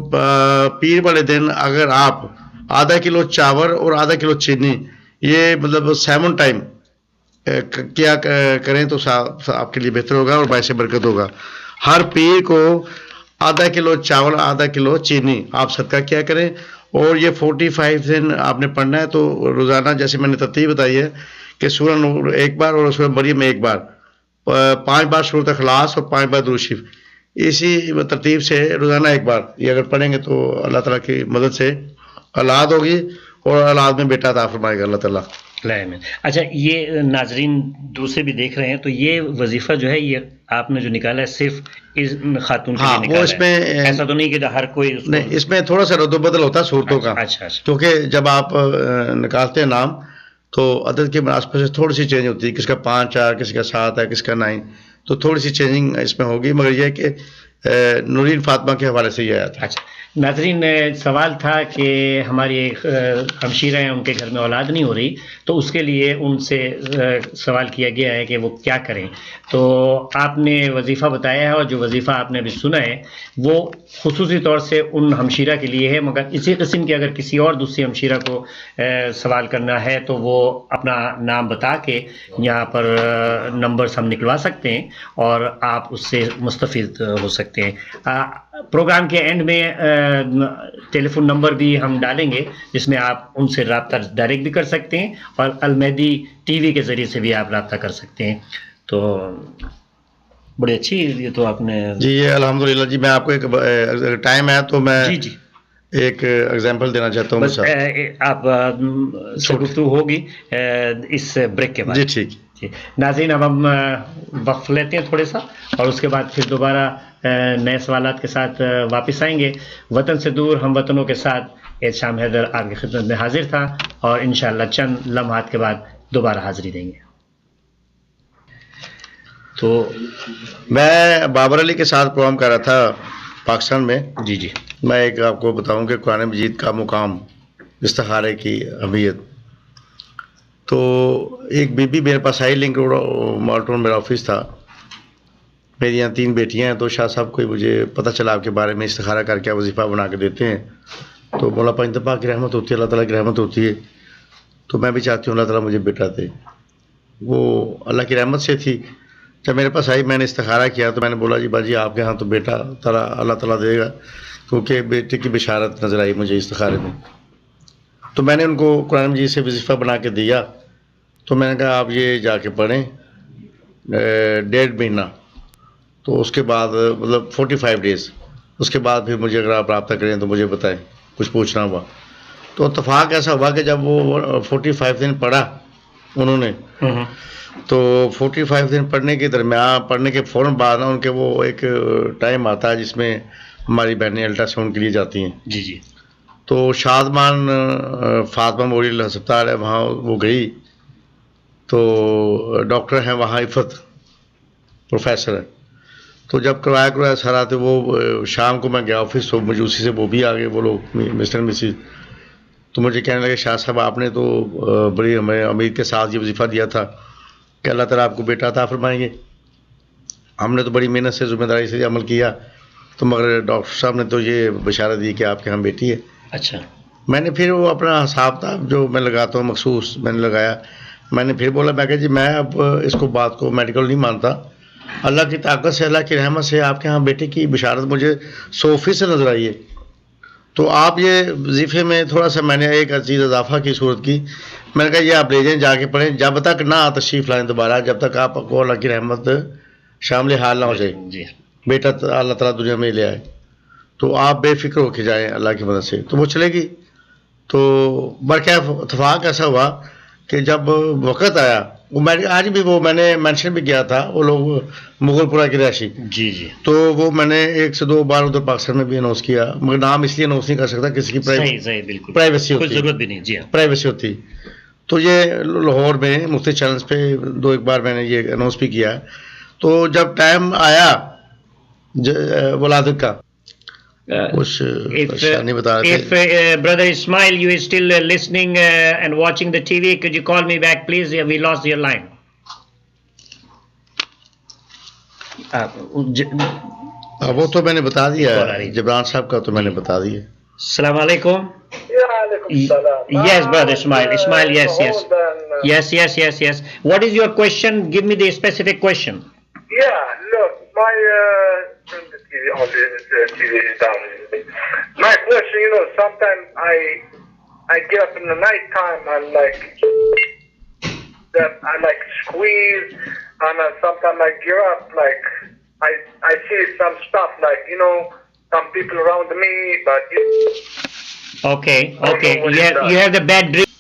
پیر والے دن اگر آپ ½ کلو چاول اور ½ کلو چینی، یہ مطلب 7 ٹائم کیا کریں تو آپ کے لیے بہتر ہوگا اور باعث برکت ہوگا. ہر پیر کو ½ کلو چاول، ½ کلو چینی آپ صدقہ کیا کریں. اور یہ 45 دن آپ نے پڑھنا ہے. تو روزانہ جیسے میں نے ترتیب بتائی ہے کہ سورہ نور 1 بار اور سورہ مریم 1 بار، 5 بار سورۃ اخلاص اور 5 بار درود شریف، اسی ترتیب سے روزانہ 1 بار یہ اگر پڑھیں گے تو اللہ تعالیٰ کی مدد سے اولاد ہوگی، اور اولاد میں بیٹا عطا فرمائے گا اللہ تعالیٰ. اچھا، یہ ناظرین دوسرے بھی دیکھ رہے ہیں، تو یہ وظیفہ جو ہے یہ آپ نے جو نکالا ہے صرف اس خاتون کے لیے نکالا ہے؟ وہ اس میں ایسا تو نہیں کہ ہر کوئی نہیں، اس میں تھوڑا سا رد و بدل ہوتا ہے صورتوں کا. اچھا. کیونکہ جب آپ نکالتے ہیں نام تو عدد کی مناسبت سے تھوڑی سی چینج ہوتی ہے، کس کا 5 ہے، کس کا 7 ہے، کس کا 9، تو تھوڑی سی چینجنگ اس میں ہوگی. مگر یہ کہ نورین فاطمہ کے حوالے سے یہ آیا تھا. اچھا ناظرین، سوال تھا کہ ہماری ایک ہمشیرہ ہیں، ان کے گھر میں اولاد نہیں ہو رہی، تو اس کے لیے ان سے سوال کیا گیا ہے کہ وہ کیا کریں. تو آپ نے وظیفہ بتایا ہے، اور جو وظیفہ آپ نے ابھی سنا ہے وہ خصوصی طور سے ان ہمشیرہ کے لیے ہے. مگر اسی قسم کے اگر کسی اور دوسری ہمشیرہ کو سوال کرنا ہے تو وہ اپنا نام بتا کے یہاں پر نمبرز ہم نکلوا سکتے ہیں اور آپ اس سے مستفید ہو سکتے ہیں. پروگرام کے اینڈ میں ٹیلی فون نمبر بھی ہم ڈالیں گے جس میں آپ ان سے رابطہ ڈائریکٹ بھی کر سکتے ہیں، اور المہدی ٹی وی کے ذریعے سے بھی آپ رابطہ کر سکتے ہیں. تو بڑی اچھی یہ تو آپ نے جی، یہ الحمدللہ جی. میں آپ کو ایک ٹائم ہے تو میں جی ایک ایگزامپل دینا چاہتا ہوں. بس آپ سے گفتگو ہوگی اس بریک کے بعد. جی ٹھیک. ناظرین، اب ہم وقف لیتے ہیں تھوڑے سا، اور اس کے بعد پھر دوبارہ نئے سوالات کے ساتھ واپس آئیں گے. وطن سے دور ہم وطنوں کے ساتھ احتشام حیدر آپ کی خدمت میں حاضر تھا، اور انشاءاللہ چند لمحات کے بعد دوبارہ حاضری دیں گے. تو میں بابر علی کے ساتھ پروگرام کر رہا تھا پاکستان میں. جی میں ایک آپ کو بتاؤں کہ قرآن مجید کا مقام، استخارے کی اہمیت. تو ایک بی بی میرے پاس آئی، لنک روڈ مالٹون میرا آفس تھا. میری یہاں 3 بیٹیاں ہیں. تو شاہ صاحب کو مجھے پتہ چلا آپ کے بارے میں، استخارہ کر کے وظیفہ بنا کے دیتے ہیں. تو مولا پنجتبا کی رحمت ہوتی ہے، اللہ تعالیٰ کی رحمت ہوتی ہے. تو میں بھی چاہتی ہوں اللہ تعالیٰ مجھے بیٹا دے. وہ اللہ کی رحمت سے تھی. جب میرے پاس آئی میں نے استخارہ کیا تو میں نے بولا جی باجی آپ کے ہاں تو بیٹا اللہ تعالیٰ دے گا، کیونکہ بیٹے کی بشارت نظر آئی مجھے استخارے میں. تو میں نے ان کو قرآن مجید سے وظیفہ بنا کے دیا. تو میں نے کہا آپ یہ جا کے پڑھیں 1.5 مہینہ. تو اس کے بعد مطلب 45 ڈیز، اس کے بعد پھر مجھے اگر آپ رابطہ کریں تو مجھے بتائیں، کچھ پوچھنا ہوا. تو اتفاق ایسا ہوا کہ جب وہ 45 دن پڑھا انہوں نے، تو 45 دن پڑھنے کے درمیان، پڑھنے کے فوراً بعد نا ان کے وہ ایک ٹائم آتا ہے جس میں ہماری بہنیں الٹرا ساؤنڈ کے لیے جاتی ہیں. جی جی. تو شادمان فاطمہ میموریل ہسپتال ہے وہاں وہ گئی، تو ڈاکٹر ہیں وہاں عفت پروفیسر ہے. تو جب کروایا سارا، تو وہ شام کو میں گیا آفس، تو مجوسی سے وہ بھی آ گئے وہ لوگ مسٹر مسز. تو مجھے کہنے لگے شاہ صاحب آپ نے تو بڑی ہمیں امید کے ساتھ یہ وظیفہ دیا تھا کہ اللہ تعالیٰ آپ کو بیٹا عطا فرمائیں گے. ہم نے تو بڑی محنت سے ذمہ داری سے عمل کیا، تو مگر ڈاکٹر صاحب نے تو یہ بشارت دی کہ آپ کے ہم بیٹی ہے. اچھا. میں نے پھر وہ اپنا حساب کتاب جو میں لگاتا ہوں مخصوص میں نے لگایا. میں نے پھر بولا، میں کہ جی میں اب اس کو بات کو میڈیکل نہیں مانتا، اللہ کی طاقت سے، اللہ کی رحمت سے آپ کے ہاں بیٹے کی بشارت مجھے 100% نظر آئی ہے. تو آپ یہ وظیفے میں تھوڑا سا میں نے ایک چیز اضافہ کی صورت کی. میں نے کہا یہ آپ لے جائیں، جا کے پڑھیں، جب تک نہ تشریف لائیں دوبارہ، جب تک آپ کو اللہ کی رحمت شامل حال نہ ہو جائے، جی. بیٹا اللہ تعالیٰ دنیا میں لے آئے، تو آپ بے فکر ہو کے جائیں اللہ کی مدد سے. تو وہ چلے گی. تو برکہ اتفاق ایسا ہوا کہ جب وقت آیا، وہ میں آج بھی وہ میں نے مینشن بھی کیا تھا، وہ لوگ مغل پورہ کی رہائشی. جی جی. تو وہ میں نے 1 سے 2 بار ادھر پاکستان میں بھی اناؤنس کیا، مگر نام اس لیے اناؤنس نہیں کر سکتا، کسی کی صحیح بالکل پرائیویسی کوئی ہوتی، ضرورت بھی نہیں. جی ہاں. پرائیویسی ہوتی. تو یہ لاہور میں مختلف چینلز پہ 2-1 بار میں نے یہ اناؤنس بھی کیا. تو جب ٹائم آیا ولادت کا، کچھ پریشانی بتا رہے تھے. If brother Ismail, you is still listening and watching the TV, could you call me back please? We lost your line. وہ تو میں نے بتا دیا ہے، جبران صاحب کا تو میں نے بتا دیا. السلام علیکم. Yes brother Ismail, yes. What is your question? Give me the specific question. Yeah, look, TV is down. My question, sometimes I get up in the night time and I squeeze, and sometimes I get up I see some stuff some people around me, but Okay. You have the bad dream.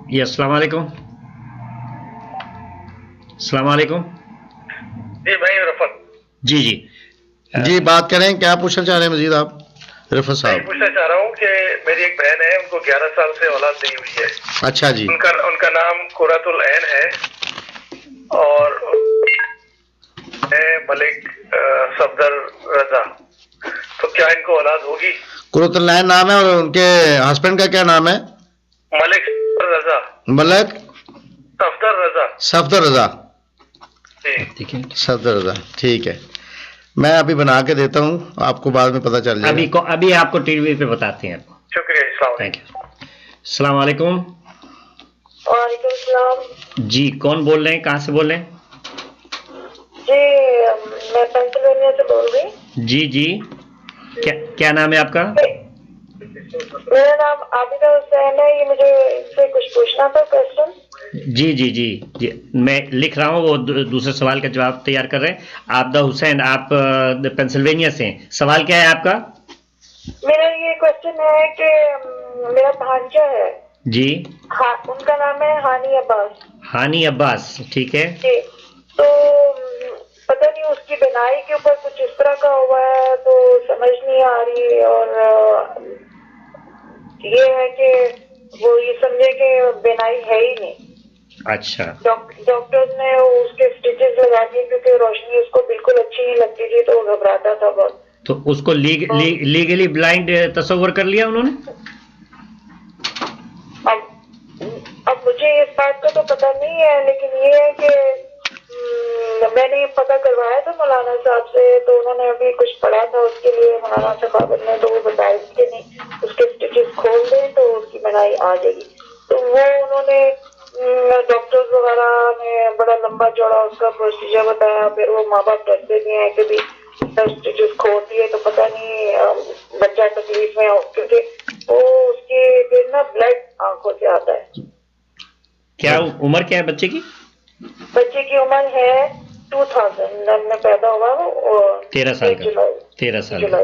Yes, assalamu alaikum. Assalamu alaikum. جی بھائی رفت. جی بات کریں، کیا پوچھنا چاہ رہے ہیں مزید آپ رفت صاحب؟ میں پوچھنا چاہ رہا ہوں کہ میری ایک بہن ہے، ان کو 11 سال سے اولاد نہیں ہوئی ہے. اچھا جی. ان کا نام قرۃ العین ہے اور ملک صفدر رضا. تو کیا ان کو اولاد ہوگی؟ قرۃ العین نام ہے، اور ان کے ہسبینڈ کا کیا نام ہے؟ ملک صفدر رضا. ملک صفدر رضا. صفدر رضا، ٹھیک ہے. میں ابھی بنا کے دیتا ہوں، آپ کو بعد میں پتہ چل جائے گا. ابھی آپ کو ٹی وی پہ بتاتے ہیں. شکریہ. Thank you. السلام علیکم. وعلیکم السلام. جی کون بول رہے ہیں، کہاں سے بول رہے ہیں؟ جی میں پینسلوینیا سے بول رہی ہوں. جی کیا نام ہے آپ کا؟ میرا نام عابدہ حسین ہے. یہ مجھے اس سے کچھ پوچھنا تھا کوشچن. جی میں لکھ رہا ہوں، وہ دوسرے سوال کا جواب تیار کر رہے ہیں. عابدہ حسین، آپ پینسلوینیا سے ہیں. سوال کیا ہے آپ کا؟ میرا یہ کوشچن ہے کہ میرا بھانجا ہے جی، ان کا نام ہے ہانی عباس. ٹھیک ہے. جی. تو پتہ نہیں اس کی بینائی کے اوپر کچھ اس طرح کا ہوا ہے، تو سمجھ نہیں آ رہی. اور یہ ہے کہ وہ یہ سمجھے کہ بینائی ہے ہی نہیں. اچھا. ڈاکٹر نے اس کے اسٹیچز لگا دیے کیونکہ روشنی اس کو بالکل اچھی نہیں لگتی تھی، تو وہ گھبراتا تھا بہت. تو اس کو لیگلی بلائنڈ تصور کر لیا انہوں نے؟ اب مجھے اس بات کا تو پتہ نہیں ہے، لیکن یہ ہے کہ میں نے پتہ کروایا تھا مولانا صاحب سے، تو انہوں نے ابھی کچھ پڑھا تھا اس کے لیے مولانا صاحب نے، تو وہ بتایا کہ نہیں اس کے اسٹیچز کھول دیں تو اس کی بینائی آ جائے گی. تو وہ انہوں نے ڈاکٹرز وغیرہ نے بڑا لمبا چوڑا اس کا پروسیجر بتایا. پھر وہ ماں باپ ڈرتے بھی ہیں کہ بھی اسٹیچز کھول دیے تو پتہ نہیں بچہ تکلیف میں ہو، کیونکہ وہ اس کی پھر نا بلڈ آنکھوں سے آتا ہے. کیا عمر کیا ہے بچے کی؟ بچے کی عمر ہے 2000 میں پیدا ہوا وہ 13 سال کا.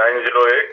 908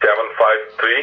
753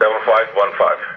7515।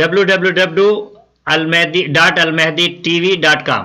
www.almehdi.tv.com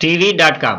tv.com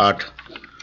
8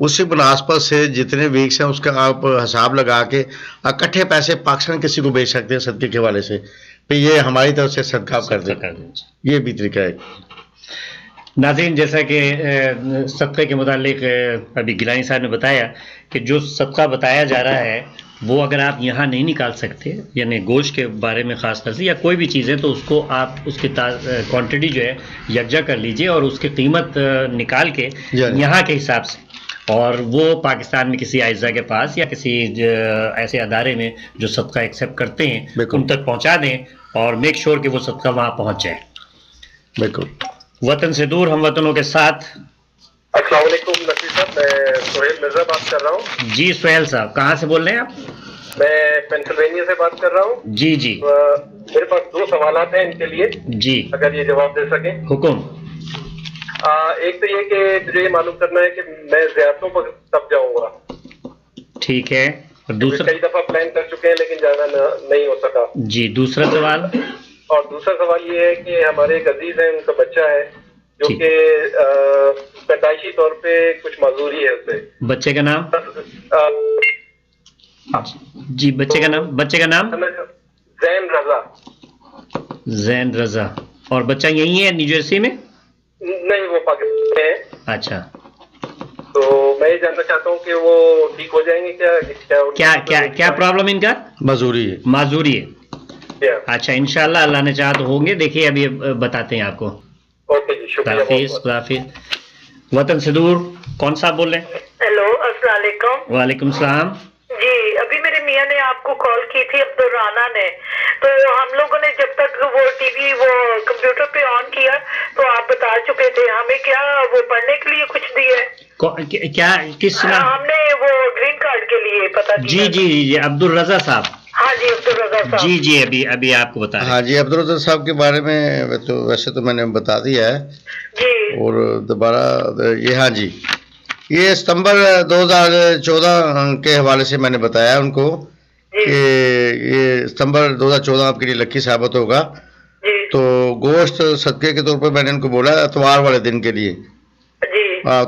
اسی مناسبت سے جتنے ویکس ہیں اس کا آپ حساب لگا کے اکٹھے پیسے پاکستان کسی کو بھیج سکتے ہیں صدقے کے حوالے سے، پھر یہ ہماری طرف سے صدقہ آپ کر دیں، یہ بھی طریقہ ہے۔ ناظرین، جیسا کہ صدقے کے متعلق ابھی گیلانی صاحب نے بتایا کہ جو صدقہ بتایا جا رہا ہے وہ اگر آپ یہاں نہیں نکال سکتے، یعنی گوشت کے بارے میں خاص طور سے یا کوئی بھی چیزیں، تو اس کو آپ اس کی کوانٹٹی جو ہے یکجا کر لیجئے اور اس کی قیمت نکال کے یہاں کے حساب سے، اور وہ پاکستان میں کسی اعزا کے پاس یا کسی ایسے ادارے میں جو صدقہ ایکسیپٹ کرتے ہیں ان تک پہنچا دیں، اور میک شور کہ وہ صدقہ وہاں پہنچ جائے۔ بالکل۔ وطن سے دور ہم وطنوں کے ساتھ۔ السلام علیکم نقوی صاحب، میں سہیل مرزا بات کر رہا ہوں۔ جی سہیل صاحب، کہاں سے بول رہے ہیں آپ؟ میں پینسلوینیا سے بات کر رہا ہوں۔ جی جی، میرے پاس 2 سوالات ہیں ان کے لیے، جی اگر یہ جواب دے سکیں۔ حکم۔ ایک تو یہ کہ مجھے یہ معلوم کرنا ہے کہ میں زیارتوں پر کب جاؤں گا۔ ٹھیک ہے، اور دوسرا؟ کئی دفعہ پلان کر چکے ہیں لیکن جانا نہیں ہو سکا۔ جی، دوسرا سوال؟ اور دوسرا سوال یہ ہے کہ ہمارے ایک عزیز ہیں، ان کا بچہ ہے جو کہ پیدائشی طور پہ کچھ معذوری ہے اسے۔ بچے کا نام؟ جی، بچے کا نام؟ زین رضا۔ زین رضا۔ اور بچہ یہی ہے نیو جرسی میں؟ نہیں، وہ پاکستان میں ہے۔ اچھا، تو میں یہ جاننا چاہتا ہوں کہ وہ ٹھیک ہو جائیں گے کیا پرابلم ان کا؟ معذوری ہے۔ معذوری ہے۔ اچھا، انشاءاللہ اللہ نے چاہا تو ہوں گے، دیکھیے ابھی بتاتے ہیں آپ کو۔ اوکے جی، شکریہ۔ خدا حافظ۔ وطن سے دور کون صاحب بول رہے ہیں؟ ہیلو، السلام علیکم۔ وعلیکم السلام۔ جی، ابھی میرے میاں نے آپ کو کال کی تھی، عبدالرانا نے، تو ہم لوگوں نے جب تک وہ ٹی وی وہ کمپیوٹر پہ آن کیا تو آپ بتا چکے تھے ہمیں کیا وہ پڑھنے کے لیے کچھ دیے؟ کیا کس نام؟ ہم نے وہ گرین کارڈ کے لیے پتا کیا۔ جی جی جی، عبدالرضا صاحب۔ ہاں جی، عبدالرضا صاحب۔ جی جی، ابھی آپ کو بتا رہے ہیں۔ ہاں جی، عبدالرضا صاحب کے بارے میں تو ویسے تو میں نے بتا دیا ہے جی، اور دوبارہ یہ، ہاں جی، یہ ستمبر 2014 کے حوالے سے میں نے بتایا ان کو کہ یہ ستمبر 2014 آپ کے لیے لکی ثابت ہوگا۔ تو گوشت صدقے کے طور پر میں نے ان کو بولا اتوار والے دن کے لیے۔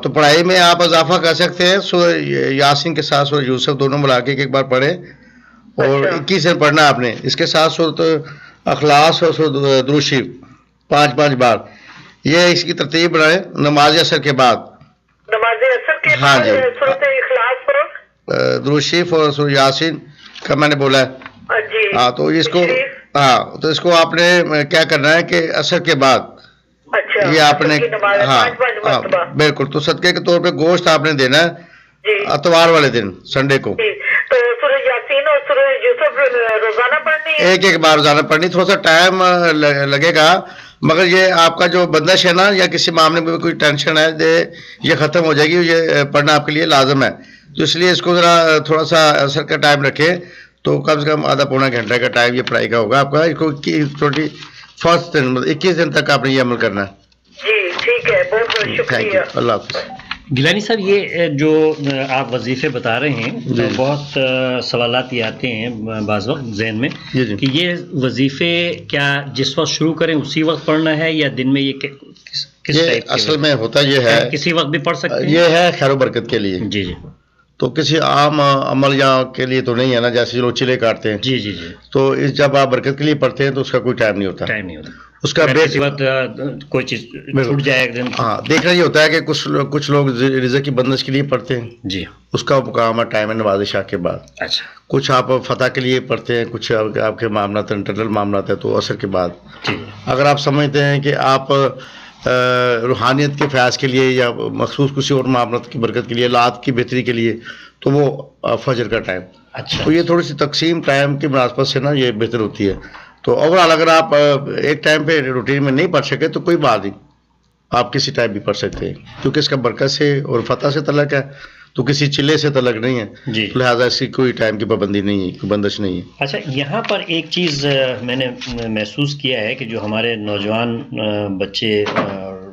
تو پڑھائی میں آپ اضافہ کر سکتے ہیں، سورہ یاسین کے ساتھ سورہ یوسف دونوں ملا کے ایک بار پڑھیں، اور 21 دن پڑھنا آپ نے۔ اس کے ساتھ سورۃ اخلاص اور سورۃ درود شریف 5 بار، یہ اس کی ترتیب بنائیں نماز عصر کے بعد۔ نماز عصر کے ہاں جی، سورۃ اخلاص اور درود شریف اور سورہ یاسین کا میں نے بولا ہے۔ جی، ہاں، تو اس کو آپ نے کیا کرنا ہے کہ عصر کے بعد یہ آپ نے، ہاں بالکل، تو صدقے کے طور پہ گوشت آپ نے دینا ہے اتوار والے دن، سنڈے کو۔ تو سورہ یاسین اور سورہ یوسف روزانہ پڑھنی ہے؟ ایک بار روزانہ پڑھنی، تھوڑا سا ٹائم لگے گا، مگر یہ آپ کا جو بندش ہے نا، یا کسی معاملے میں کوئی ٹینشن ہے یہ ختم ہو جائے گی، یہ پڑھنا آپ کے لیے لازم ہے۔ تو اس لیے اس کو ذرا تھوڑا سا عصر کا ٹائم رکھے، تو کم سے کم آدھا پونا گھنٹہ کا ٹائم یہ پڑھائی کا ہوگا آپ کا۔ اس کو 21 دن، مطلب 21 دن تک آپ نے یہ عمل کرنا ہے۔ جی ٹھیک ہے، بہت بہت تھینک شکریہ۔ یو، اللہ حافظ۔ گیلانی صاحب، یہ جو آپ وظیفے بتا رہے ہیں، بہت سوالات یہ آتے ہیں بعض وقت ذہن میں کہ یہ وظیفے کیا جس وقت شروع کریں اسی وقت پڑھنا ہے، یا دن میں یہ کس ٹائپ؟ اصل میں ہوتا یہ ہے، کسی وقت بھی پڑھ سکتے ہیں، یہ ہے خیر و برکت کے لیے۔ جی جی، تو کسی عام عمل یا کے لیے تو نہیں ہے نا، جیسے لوگ چلے کاٹتے ہیں۔ جی جی جی، تو جب آپ برکت کے لیے پڑھتے ہیں تو اس کا کوئی ٹائم نہیں ہوتا، ٹائم نہیں ہوتا اس کا کسی وقت کوئی چیز چھوٹ جائے ایک دن۔ ہاں، دیکھنا یہ ہوتا ہے کہ کچھ لوگ رزق کی بندش کے لیے پڑھتے ہیں، جی، اس کا مقام ہے ٹائم ہے نواز شاہ کے بعد۔ اچھا، کچھ آپ فتح کے لیے پڑھتے ہیں، کچھ آپ کے معاملات انٹرنل معاملات ہیں تو عصر کے بعد۔ اگر آپ سمجھتے ہیں کہ آپ روحانیت کے فیاض کے لیے یا مخصوص کسی اور معاملات کی برکت کے لیے، لات کی بہتری کے لیے، تو وہ فجر کا ٹائم۔ اچھا، تو یہ تھوڑی سی تقسیم ٹائم کی مناسبت سے نا یہ بہتر ہوتی ہے۔ تو اوور آل اگر آپ ایک ٹائم پہ روٹین میں نہیں پڑھ سکے تو کوئی بات نہیں، آپ کسی ٹائم بھی پڑھ سکتے ہیں، کیونکہ اس کا برکت سے اور فتح سے تعلق ہے، تو کسی چلے سے تعلق نہیں ہے، جی، لہٰذا اس کی کوئی ٹائم کی پابندی نہیں ہے، کوئی بندش نہیں ہے۔ اچھا، یہاں پر ایک چیز میں نے محسوس کیا ہے کہ جو ہمارے نوجوان بچے اور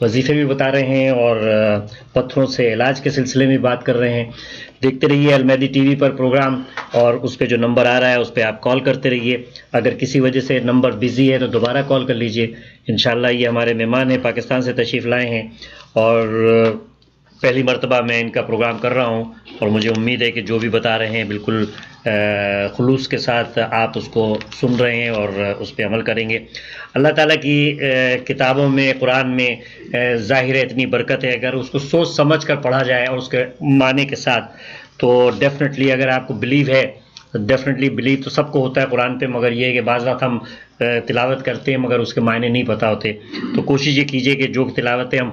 وظیفے بھی بتا رہے ہیں اور پتھروں سے علاج کے سلسلے میں بات کر رہے ہیں. دیکھتے رہیے المہدی ٹی وی پر پروگرام، اور اس پہ جو نمبر آ رہا ہے اس پہ آپ کال کرتے رہیے. اگر کسی وجہ سے نمبر بزی ہے تو دوبارہ کال کر لیجئے. انشاءاللہ یہ ہمارے مہمان ہیں، پاکستان سے تشریف لائے ہیں اور پہلی مرتبہ میں ان کا پروگرام کر رہا ہوں، اور مجھے امید ہے کہ جو بھی بتا رہے ہیں بالکل خلوص کے ساتھ آپ اس کو سن رہے ہیں اور اس پہ عمل کریں گے. اللہ تعالیٰ کی کتابوں میں، قرآن میں ظاہر اتنی برکت ہے، اگر اس کو سوچ سمجھ کر پڑھا جائے اور اس کے معنی کے ساتھ، تو ڈیفینیٹلی اگر آپ کو بلیو ہے، ڈیفینیٹلی بلیو تو سب کو ہوتا ہے قرآن پہ، مگر یہ ہے کہ بعض وقت ہم تلاوت کرتے ہیں مگر اس کے معنی نہیں پتہ ہوتے. تو کوشش یہ کیجئے کہ جو تلاوتیں ہم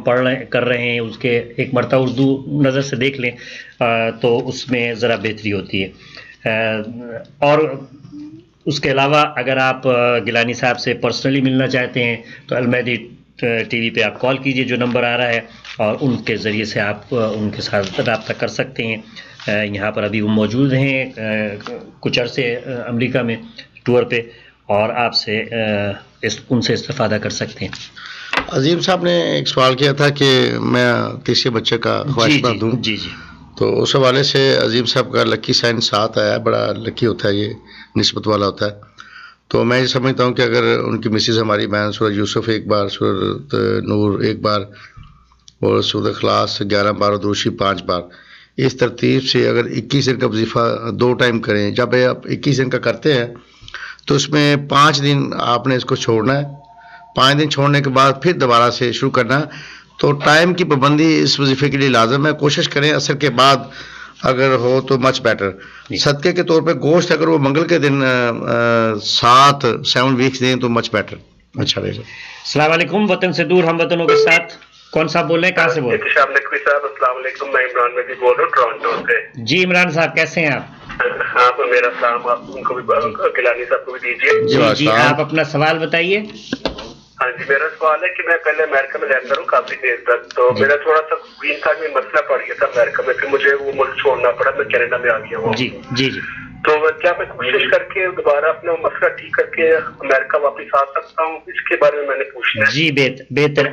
کر رہے ہیں اس کے ایک مرتبہ اردو نظر سے دیکھ لیں تو اس میں ذرا بہتری ہوتی ہے. اور اس کے علاوہ اگر آپ گیلانی صاحب سے پرسنلی ملنا چاہتے ہیں تو المہدی ٹی وی پہ آپ کال کیجئے جو نمبر آ رہا ہے، اور ان کے ذریعے سے آپ ان کے ساتھ رابطہ کر سکتے ہیں. یہاں پر ابھی وہ موجود ہیں کچھ عرصے امریکہ میں ٹور پہ، اور آپ سے ان سے استفادہ کر سکتے ہیں. عظیم صاحب نے ایک سوال کیا تھا کہ میں تیسرے بچے کا خواہش مند ہوں. جی جی تو اس حوالے سے عظیم صاحب کا لکی سائن 7 آیا ہے، بڑا لکی ہوتا ہے، یہ نسبت والا ہوتا ہے. تو میں یہ سمجھتا ہوں کہ اگر ان کی مسز ہماری بہن سورہ یوسف ایک بار، سورہ نور ایک بار، اور سورہ اخلاص 11 بار اور درود شریف 5 بار، اس ترتیب سے اگر 21 دن کا وظیفہ 2 ٹائم کریں. جب آپ 21 دن کا کرتے ہیں تو اس میں 5 دن آپ نے اس کو چھوڑنا ہے. 5 دن چھوڑنے کے بعد پھر دوبارہ سے شروع کرنا. تو ٹائم کی پابندی اس وظیفے کے لیے لازم ہے. کوشش کریں عصر کے بعد اگر ہو تو مچ بیٹر. صدقے کے طور پہ گوشت اگر وہ منگل کے دن 7 ویکس دیں تو مچ بیٹر، اچھا رہے گا. السلام علیکم، وطن سے دور ہم وطنوں کے ساتھ. کون صاحب بول رہے ہیں، کہاں سے بول رہے ہیں؟ شام نقوی صاحب السلام علیکم، میں عمران مہدی بول رہا ہوں ٹورانٹو سے. جی عمران صاحب کیسے ہیں آپ؟ ہاں تو میرا سلام آپ ان کو بھی، گیلانی صاحب کو بھی دیجیے. جی جی آپ اپنا سوال بتائیے. ہاں جی، میرا سوال ہے کہ میں پہلے امریکہ میں رہتا ہوں کافی دیر تک، تو میرا تھوڑا سا گرین کارڈ میں مسئلہ پڑ گیا تھا امریکہ میں، پھر مجھے وہ ملک چھوڑنا پڑا، میں کینیڈا میں آ گیا ہوں. جی جی جی تو کیا میں کوشش کر کے دوبارہ اپنا مسئلہ ٹھیک کر کے امریکہ واپس آ سکتا ہوں؟ اس کے بارے میں نے پوچھنا ہے. جی بہتر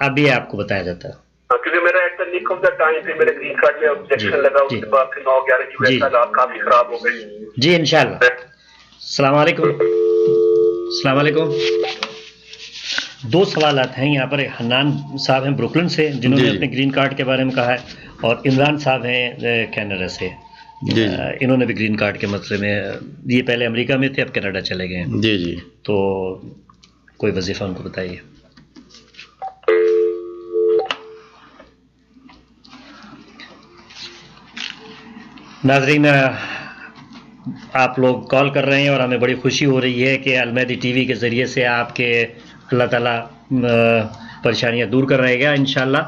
ابھی آپ کو بتایا جاتا ہے. کیونکہ میرا at the neck of the time پہ میرے گرین کارڈ میں آبجیکشن لگا، اس کے بعد پھر 9/11 کی وجہ سے حالات کافی خراب ہو گئے. جی انشاءاللہ. السلام علیکم. السلام علیکم. 2 سوالات ہیں یہاں پر. حنان صاحب ہیں بروکلن سے جنہوں نے اپنے گرین کارڈ کے بارے میں کہا ہے، اور عمران صاحب ہیں کینیڈا سے. انہوں نے بھی گرین کارڈ کے مسئلے میں، یہ پہلے امریکہ میں تھے اب کینیڈا چلے گئے ہیں. جی جی تو کوئی وظیفہ ان کو بتائیے. ناظرین آپ لوگ کال کر رہے ہیں اور ہمیں بڑی خوشی ہو رہی ہے کہ المہدی ٹی وی کے ذریعے سے آپ کے اللہ تعالیٰ پریشانیاں دور کر رہے گا انشاءاللہ.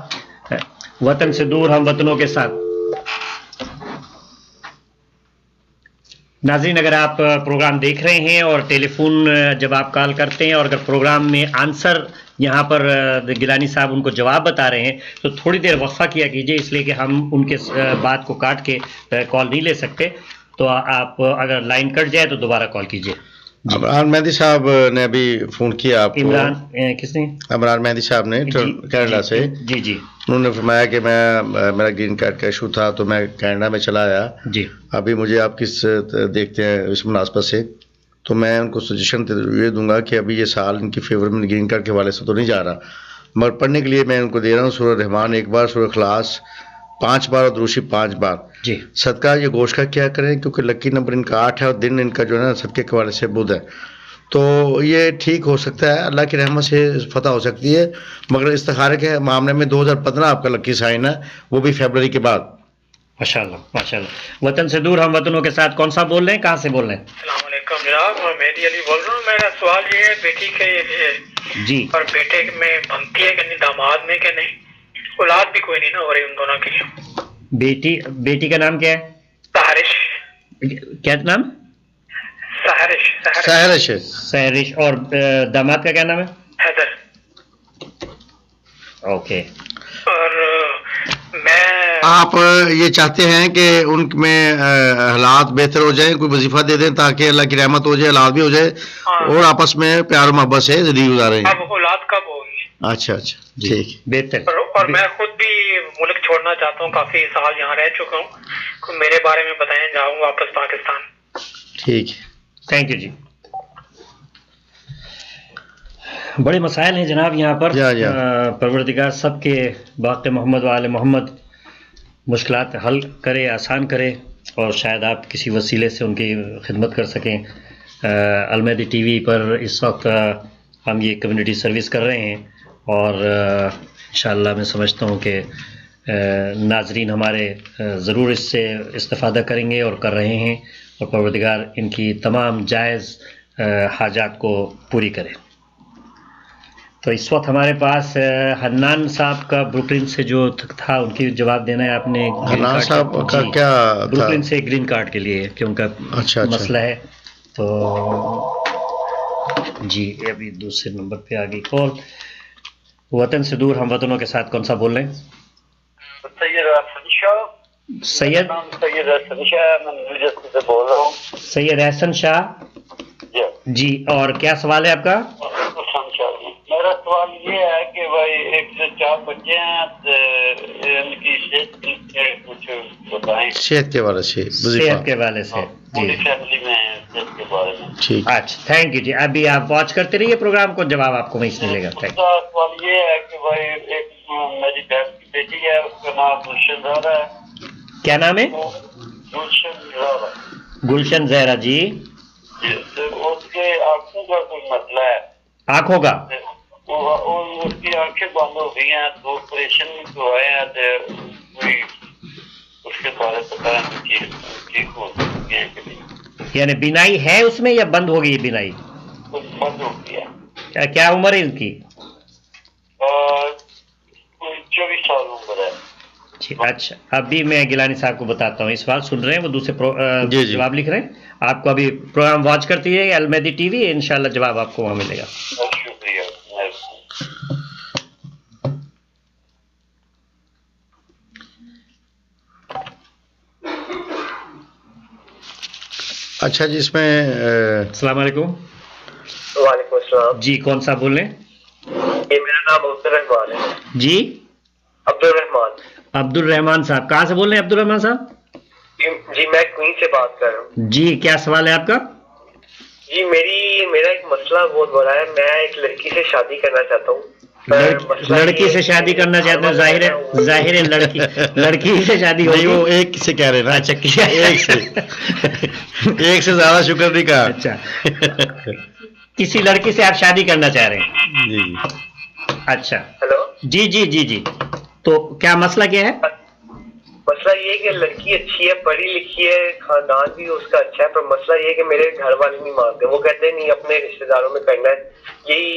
وطن سے دور ہم وطنوں کے ساتھ. ناظرین اگر آپ پروگرام دیکھ رہے ہیں اور ٹیلی فون جب آپ کال کرتے ہیں اور اگر پروگرام میں آنسر یہاں پر گیلانی صاحب ان کو جواب بتا رہے ہیں تو تھوڑی دیر وقفہ کیا کیجئے، اس لیے کہ ہم ان کے بات کو کاٹ کے کال نہیں لے سکتے. تو آپ اگر لائن کٹ جائے تو دوبارہ کال کیجئے. عمران مہدی صاحب نے ابھی فون کیا آپ کو. عمران کس نے؟ عمران مہدی صاحب نے کینیڈا سے. جی جی انہوں نے فرمایا کہ میرا گرین کارڈ کا ایشو تھا تو میں کینیڈا میں چلا آیا. جی ابھی مجھے آپ کس دیکھتے ہیں اس مناسبت سے، تو میں ان کو سجیشن یہ دوں گا کہ ابھی یہ سال ان کی فیور میں گرین کارڈ کے حوالے سے تو نہیں جا رہا، مگر پڑھنے کے لیے میں ان کو دے رہا ہوں سورہ رحمان 1 بار، سورہ اخلاص 5 بار اور درود شریف 5 بار. جی صدقہ یہ گوشت کا کیا کریں، کیونکہ لکی نمبر ان کا 8 ہے اور دن ان کا جو ہے نا صدقے کے حوالے سے بدھ ہے. تو یہ ٹھیک ہو سکتا ہے، اللہ کی رحمت سے فتح ہو سکتی ہے، مگر استخارے کے معاملے میں 2015 آپ کا لکی سائن ہے، وہ بھی فیبرری کے بعد. ماشاءاللہ ماشاءاللہ. وطن سے دور ہم وطنوں کے ساتھ. کون سا بول رہے ہیں، کہاں سے بول رہے ہیں؟ السلام علیکم جناب، میں مہدی علی بول رہا ہوں. میرا سوال یہ ہے بیٹی کے لیے جی، اور بیٹے میں بنتی ہے کہ نہیں، داماد میں کہ نہیں، اولاد بھی کوئی نہیں نا ہو رہی ان دونوں کی. بیٹی کا نام کیا ہے؟ سہرش. کیا نام؟ سہرش. سہرش. اور داماد کا کیا نام ہے؟ حیدر. اوکے. اور میں آپ یہ چاہتے ہیں کہ ان میں حالات بہتر ہو جائیں, کوئی وظیفہ دے دیں تاکہ اللہ کی رحمت ہو جائے, حالات بھی ہو جائے اور آپس میں پیار و محبت سے زندگی گزاریں. اب اولاد کب ہوگی؟ اچھا اچھا ٹھیک. بہتر. اور میں خود بھی ملک چھوڑنا چاہتا ہوں, کافی سال یہاں رہ چکا ہوں, میرے بارے میں بتائیں, جاؤں واپس پاکستان. ٹھیک ہے, تھینک یو جی. بڑے مسائل ہیں جناب یہاں پر. پروردگار سب کے باقی محمد و آل محمد مشکلات حل کرے, آسان کرے, اور شاید آپ کسی وسیلے سے ان کی خدمت کر سکیں. المہدی ٹی وی پر اس وقت ہم یہ کمیونٹی سروس کر رہے ہیں, اور انشاءاللہ میں سمجھتا ہوں کہ ناظرین ہمارے ضرور اس سے استفادہ کریں گے اور کر رہے ہیں, اور پروردگار ان کی تمام جائز حاجات کو پوری کرے. تو اس وقت ہمارے پاس حنان صاحب کا بروکلن سے جو تھا, ان کی جواب دینا ہے آپ نے. حنان صاحب کا کیا بروکلن سے گرین کارڈ کے لیے کہ ان کا مسئلہ ہے. تو جی ابھی دوسرے نمبر پہ آ گئی کال. وطن سے دور ہم وطنوں کے ساتھ کون سا بول رہے ہیں؟ سید احسن شاہ, میں نیوجرسی سے بول رہا ہوں. سید احسن شاہ جی, اور کیا سوال ہے آپ کا؟ میرا سوال یہ ہے کہ بھائی 1 سے 4 بچے ہیں, ان کی صحت کے کچھ بتائیں. صحت کے بارے سے, صحت کے والے سے پوری فیملی میں صحت کے بارے میں. ٹھیک. اچھا تھینک یو جی. ابھی آپ واچ کرتے رہیے پروگرام کو, جواب آپ کو وہیں سے ملے گا. سوال یہ ہے کہ بھائی ایک میری بہن کی بیٹی ہے, اس کا نام گلشن زہرا ہے. کیا نام ہے؟ گلشن زہرا. گلشن زہرا جی. اس کے آنکھوں کا کوئی مسئلہ ہے. آنکھوں کا؟ اس کی آنکھیں بند ہو گئی ہیں, 2 آپریشن کروائے ہیں, کوئی اس کے بارے میں ٹھیک ہو سکتی ہے کہ نہیں؟ یعنی بینائی ہے اس میں یا بند ہو گئی بینائی؟ بند ہو گئی ہے. کیا عمر ہے ان کی؟ 24 سال عمر ہے. اچھا, ابھی میں گیلانی صاحب کو بتاتا ہوں. اس بات سن رہے ہیں, وہ دوسرے جواب لکھ رہے ہیں. آپ کو ابھی پروگرام واچ کرتی ہے المہدی ٹی وی, انشاءاللہ جواب آپ کو وہاں ملے گا. شکریہ. اچھا جی, اس میں السلام علیکم. وعلیکم السلام جی, کون سا بول رہے ہیں؟ یہ میرا نام عبد الرحمان ہے. جی عبد الرحمان. عبد الرحمان صاحب کہاں سے بول رہے ہیں عبد الرحمان صاحب؟ جی میں کوئن سے بات کر رہا ہوں. جی کیا سوال ہے آپ کا؟ جی میرا ایک مسئلہ بہت بڑا ہے. میں ایک لڑکی سے شادی کرنا چاہتا ہوں. لڑکی سے شادی کرنا چاہتے ہیں؟ ظاہر ہے لڑکی سے شادی ہوگی. وہ ایک سے کہہ رہے نا. اچھا ایک سے زیادہ شکر نہیں کہا. اچھا, کسی لڑکی سے آپ شادی کرنا چاہ رہے ہیں؟ جی. اچھا ہلو. جی جی جی جی, تو کیا مسئلہ کیا ہے؟ مسئلہ یہ کہ لڑکی اچھی ہے, پڑھی لکھی ہے, خاندان بھی اس کا اچھا ہے, پر مسئلہ یہ کہ میرے گھر والے نہیں مانتے. وہ کہتے ہیں نہیں اپنے رشتے داروں میں کرنا ہے. یہی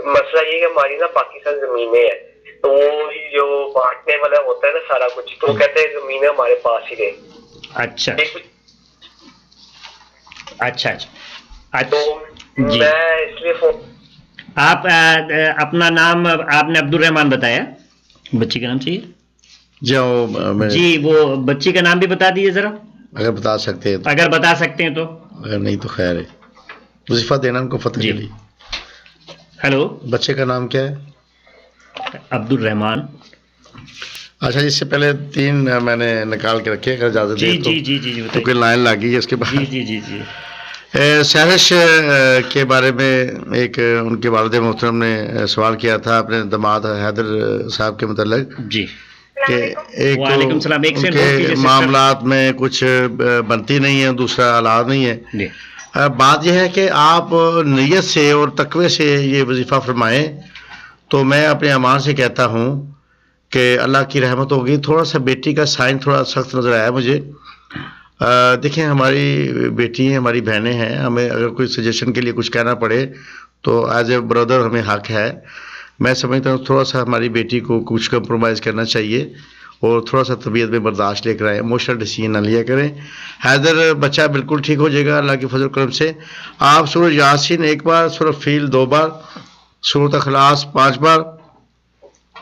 مسئلہ یہ کہ ہماری نا پاکستان زمینیں ہیں, تو وہ جو بانٹنے والا ہوتا ہے نا سارا کچھ, تو وہ کہتے ہیں زمینیں ہمارے پاس ہی رہے. اچھا اچھا اچھا تو میں اس لیے آپ اپنا نام آپ نے عبد الرحمان بتایا, بچی کا نام چاہیے جی, وہ بچی کا نام بھی بتا دیجیے ذرا, اگر بتا سکتے ہیں تو. اگر بتا سکتے ہیں تو, اگر نہیں تو خیر ہے. وظیفہ دینا ان کو فتح کے لیے. ہیلو, بچے کا نام کیا ہے؟ عبد الرحمان. اچھا, اس سے پہلے 3 میں نے نکال کے رکھے, اگر اجازت دیں تو. جی جی جی جی کیونکہ لائن لگ گئی ہے اس کے بعد. جی جی جی جی. سہرش کے بارے میں ایک ان کے والد محترم نے سوال کیا تھا اپنے داماد حیدر صاحب کے متعلق. جی. کہ ایک وعلیکم السلام. ایک ان کے معاملات میں کچھ بنتی نہیں ہے, دوسرا حالات نہیں ہے. بات یہ ہے کہ آپ نیت سے اور تقوی سے یہ وظیفہ فرمائیں, تو میں اپنے امان سے کہتا ہوں کہ اللہ کی رحمت ہوگی. تھوڑا سا بیٹی کا سائن تھوڑا سخت نظر آیا مجھے. دیکھیں, ہماری بیٹی ہیں, ہماری بہنیں ہیں, ہمیں اگر کوئی سجیشن کے لیے کچھ کہنا پڑے تو ایز اے بردر ہمیں حق ہے. میں سمجھتا ہوں تھوڑا سا ہماری بیٹی کو کچھ کمپرومائز کرنا چاہیے, اور تھوڑا سا طبیعت میں برداشت لے کر آئیں, ایموشنل ڈیسیژن نہ لیا کریں. حیدر بچہ بالکل ٹھیک ہو جائے گا اللہ کے فضل کرم سے. آپ سورہ یاسین 1 بار, سورہ فیل 2 بار, سورۃ اخلاص 5 بار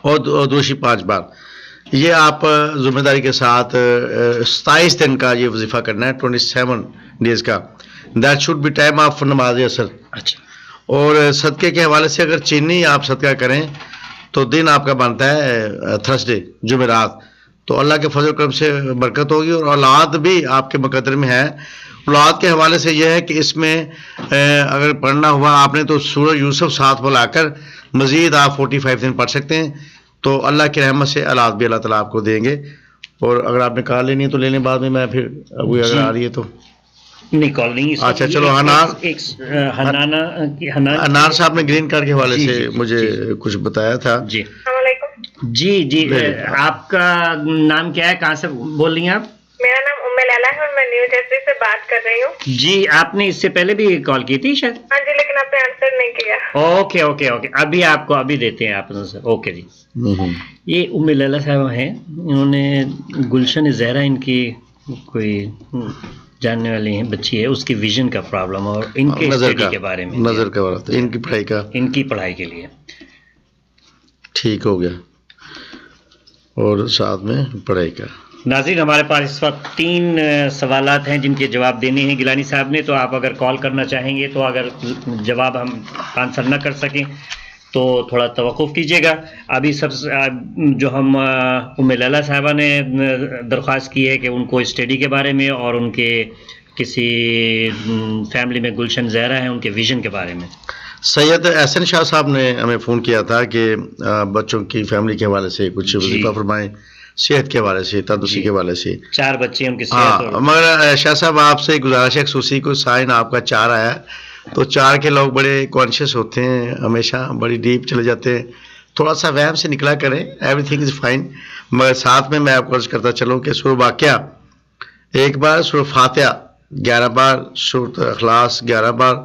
اور دوشی 5 بار, یہ آپ ذمہ داری کے ساتھ 27 دن کا یہ وظیفہ کرنا ہے، 27 ڈیز کا. That should be time of نماز اثر. اچھا. اور صدقے کے حوالے سے اگر چینی آپ صدقہ کریں تو دن آپ کا بنتا ہے تھرسڈے، جمعرات. تو اللہ کے فضل و کرم سے برکت ہوگی. اور اولاد بھی آپ کے مقدر میں ہے. اولاد کے حوالے سے یہ ہے کہ اس میں اگر پڑھنا ہوا آپ نے تو سورہ یوسف ساتھ بلا کر مزید آپ 45 دن پڑھ سکتے ہیں. تو اللہ کی رحمت سے اولاد بھی اللہ تعالیٰ آپ کو دیں گے. اور اگر آپ نے کال لینی ہے تو لے لیں بعد میں پھر ابھی اگر آ رہی ہے تو نہیں کال نہیں. اچھا چلو. انار صاحب نے گرین کارڈ کے حوالے سے مجھے کچھ بتایا تھا. جی السلام علیکم. جی آپ کا نام کیا ہے، کہاں سے بول رہی ہیں آپ؟ میرا نام ام لیلا ہے اور میں نیو جرسی سے بات کر رہی ہوں. جی آپ نے اس سے پہلے بھی کال کی تھی شاید؟ ہاں جی، لیکن آپ نے آنسر نہیں کیا. اوکے ابھی آپ کو ابھی دیتے ہیں آپ. اوکے جی. یہ ام لیلا صاحب ہیں، انہوں نے گلشن زہرا ان کی کوئی جاننے والی ہیں بچی ہے، اس کی ویژن کا پرابلم اور ان کے اسٹڈی کے بارے میں، نظر کا ان کی پڑھائی کے لیے ٹھیک ہو گیا اور ساتھ میں پڑھائی کا. ناظرین ہمارے پاس اس وقت 3 سوالات ہیں جن کے جواب دینے ہیں گیلانی صاحب نے. تو آپ اگر کال کرنا چاہیں گے تو اگر جواب ہم آنسر نہ کر سکیں تو تھوڑا توقف کیجیے گا. ابھی سب جو ہم ام لیلا صاحبہ نے درخواست کی ہے کہ ان کو اسٹڈی کے بارے میں اور ان کے کسی فیملی میں گلشن زہرا ہیں ان کے ویژن کے بارے میں. سید احسن شاہ صاحب نے ہمیں فون کیا تھا کہ بچوں کی فیملی کے حوالے سے کچھ وظیفہ فرمائیں، صحت کے حوالے سے، تندرستی کے حوالے سے. 4 بچے ان کی صحت. مگر شاہ صاحب آپ سے گزارش ہے خصوصی کو سائن آپ کا 4 آیا تو 4 کے لوگ بڑے کانشیس ہوتے ہیں، ہمیشہ بڑی ڈیپ چلے جاتے ہیں. تھوڑا سا وہم سے نکلا کریں، ایوری تھنگ از فائن. مگر ساتھ میں آپ کو عرض کرتا چلوں کہ سورہ واقعہ 1 بار، سورہ فاتحہ 11 بار، سورہ اخلاص 11 بار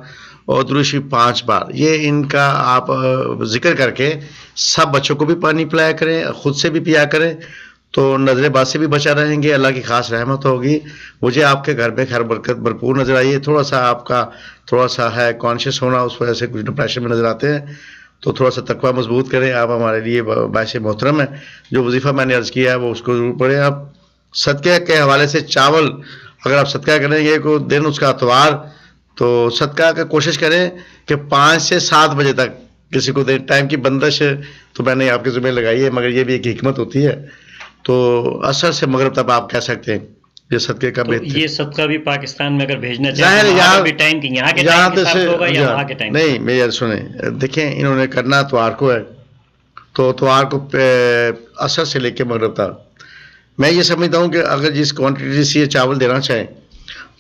اور درود شریف 5 بار، یہ ان کا آپ ذکر کر کے سب بچوں کو بھی پانی پلایا کریں، خود سے بھی پیا کریں تو نظر باد سے بھی بچا رہیں گے. اللہ کی خاص رحمت ہوگی. مجھے آپ کے گھر میں خیر برکت بھرپور نظر آئی ہے. تھوڑا سا آپ کا تھوڑا سا ہے کانشیس ہونا، اس وجہ سے کچھ ڈپریشن میں نظر آتے ہیں. تو تھوڑا سا تقویٰ مضبوط کریں. آپ ہمارے لیے باعث محترم ہیں. جو وظیفہ میں نے عرض کیا ہے وہ اس کو ضرور پڑھیں. آپ صدقہ کے حوالے سے چاول اگر آپ صدقہ کریں گے کوئی دن اس کا اتوار تو صدقہ کا کوشش کریں کہ 5 سے 7 بجے تک کسی کو دیں. ٹائم کی بندش تو میں نے آپ کے ذمہ لگائی ہے، مگر یہ بھی ایک حکمت ہوتی ہے. تو عصر سے مغرب تک آپ کہہ سکتے ہیں یہ صدقے کا بہتر. یہ صدقہ بھی پاتستان میں اگر بھیجنا چاہیں یہاں بھی ٹائم کی یہاں کے ٹائم کے ساتھ ہوگا یا وہاں کے ٹائم؟ نہیں میری سنیں، دیکھیں انہوں نے کرنا اتوار کو ہے تو اتوار کو عصر سے لے کے مغرب تک. میں یہ سمجھتا ہوں کہ اگر جس کوانٹٹی سے یہ چاول دینا چاہیں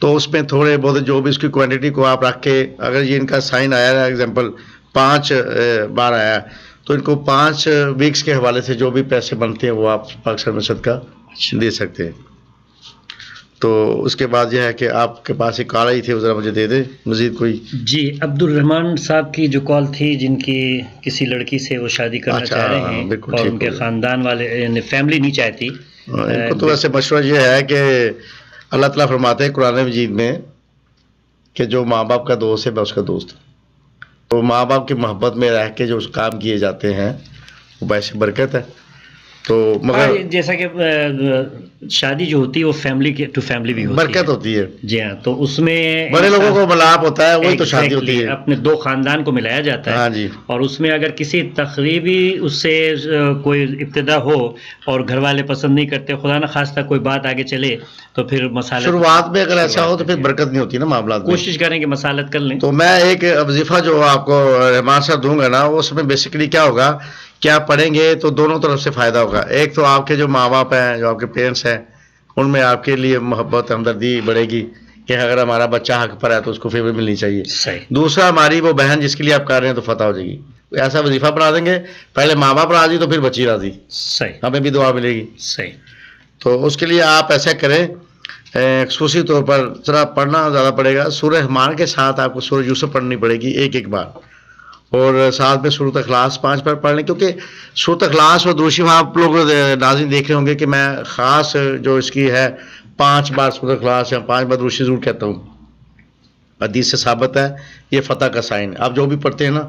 تو اس میں تھوڑے بہت جو بھی اس کی کوانٹٹی کو آپ رکھ کے، اگر یہ ان کا سائن آیا ہے ایگزامپل 5 بار آیا ہے تو ان کو 5 ویکس کے حوالے سے جو بھی پیسے بنتے ہیں وہ آپ پاکستان میں صدقہ دے سکتے ہیں. تو اس کے بعد یہ ہے کہ آپ کے پاس ایک کال آئی تھی، وہ ذرا مجھے دے دیں مزید کوئی. جی عبد الرحمان صاحب کی جو کال تھی جن کی کسی لڑکی سے وہ شادی کرنا چاہ رہے ہیں اور ان کے خاندان والے یعنی فیملی نہیں چاہتی. ان کو تو ویسے مشورہ یہ ہے کہ اللہ تعالیٰ فرماتے ہیں قرآن مجید میں کہ جو ماں باپ کا دوست ہے میں اس کا دوست ہوں. تو ماں باپ کی محبت میں رہ کے جو کام کیے جاتے ہیں وہ باعث برکت ہے. تو مگر جیسا کہ شادی جو ہوتی ہے وہ فیملی کے ٹو فیملی بھی ہوتی ہے، برکت ہوتی ہے. جی ہاں، تو اس میں بڑے لوگوں کو ملاپ ہوتا ہے، وہی تو شادی ہوتی ہے. اپنے 2 خاندان کو ملایا جاتا ہے. ہاں جی. اور اس میں اگر کسی تقریبی اس سے کوئی ابتدا ہو اور گھر والے پسند نہیں کرتے، خدا نہ خواستہ کوئی بات آگے چلے تو پھر مسالت شروعات میں اگر ایسا ہو تو پھر برکت نہیں ہوتی نا معاملات میں. کوشش کریں کہ مسالت کر لیں. تو میں ایک وظیفہ جو آپ کو رحمان صاحب دوں گا نا، اس میں بیسیکلی کیا ہوگا کہ آپ پڑھیں گے تو دونوں طرف سے فائدہ ہوگا. ایک تو آپ کے جو ماں باپ ہیں، جو آپ کے پیرنٹس ہیں، ان میں آپ کے لیے محبت ہمدردی بڑھے گی کہ اگر ہمارا بچہ حق پر ہے تو اس کو فیور ملنی چاہیے. صحیح. دوسرا ہماری وہ بہن جس کے لیے آپ کر رہے ہیں تو فتح ہو جائے گی. ایسا وظیفہ بنا دیں گے، پہلے ماں باپ راضی تو پھر بچی راضی. صحیح. ہمیں بھی دعا ملے گی. صحیح. تو اس کے لیے آپ ایسا کریں، خصوصی طور پر ذرا پڑھنا زیادہ پڑے گا. سورہ رحمان کے ساتھ آپ کو سورہ یوسف پڑھنی پڑے گی ایک بار، اور ساتھ میں سورۃ اخلاص 5 بار پڑھ لیں. کیونکہ سورۃ اخلاص اور درود شریف آپ لوگ ناظرین دیکھ رہے ہوں گے کہ میں خاص جو اس کی ہے 5 بار سورۃ اخلاص یا 5 بار درود شریف ضرور کہتا ہوں. حدیث سے ثابت ہے، یہ فتح کا سائن. آپ جو بھی پڑھتے ہیں نا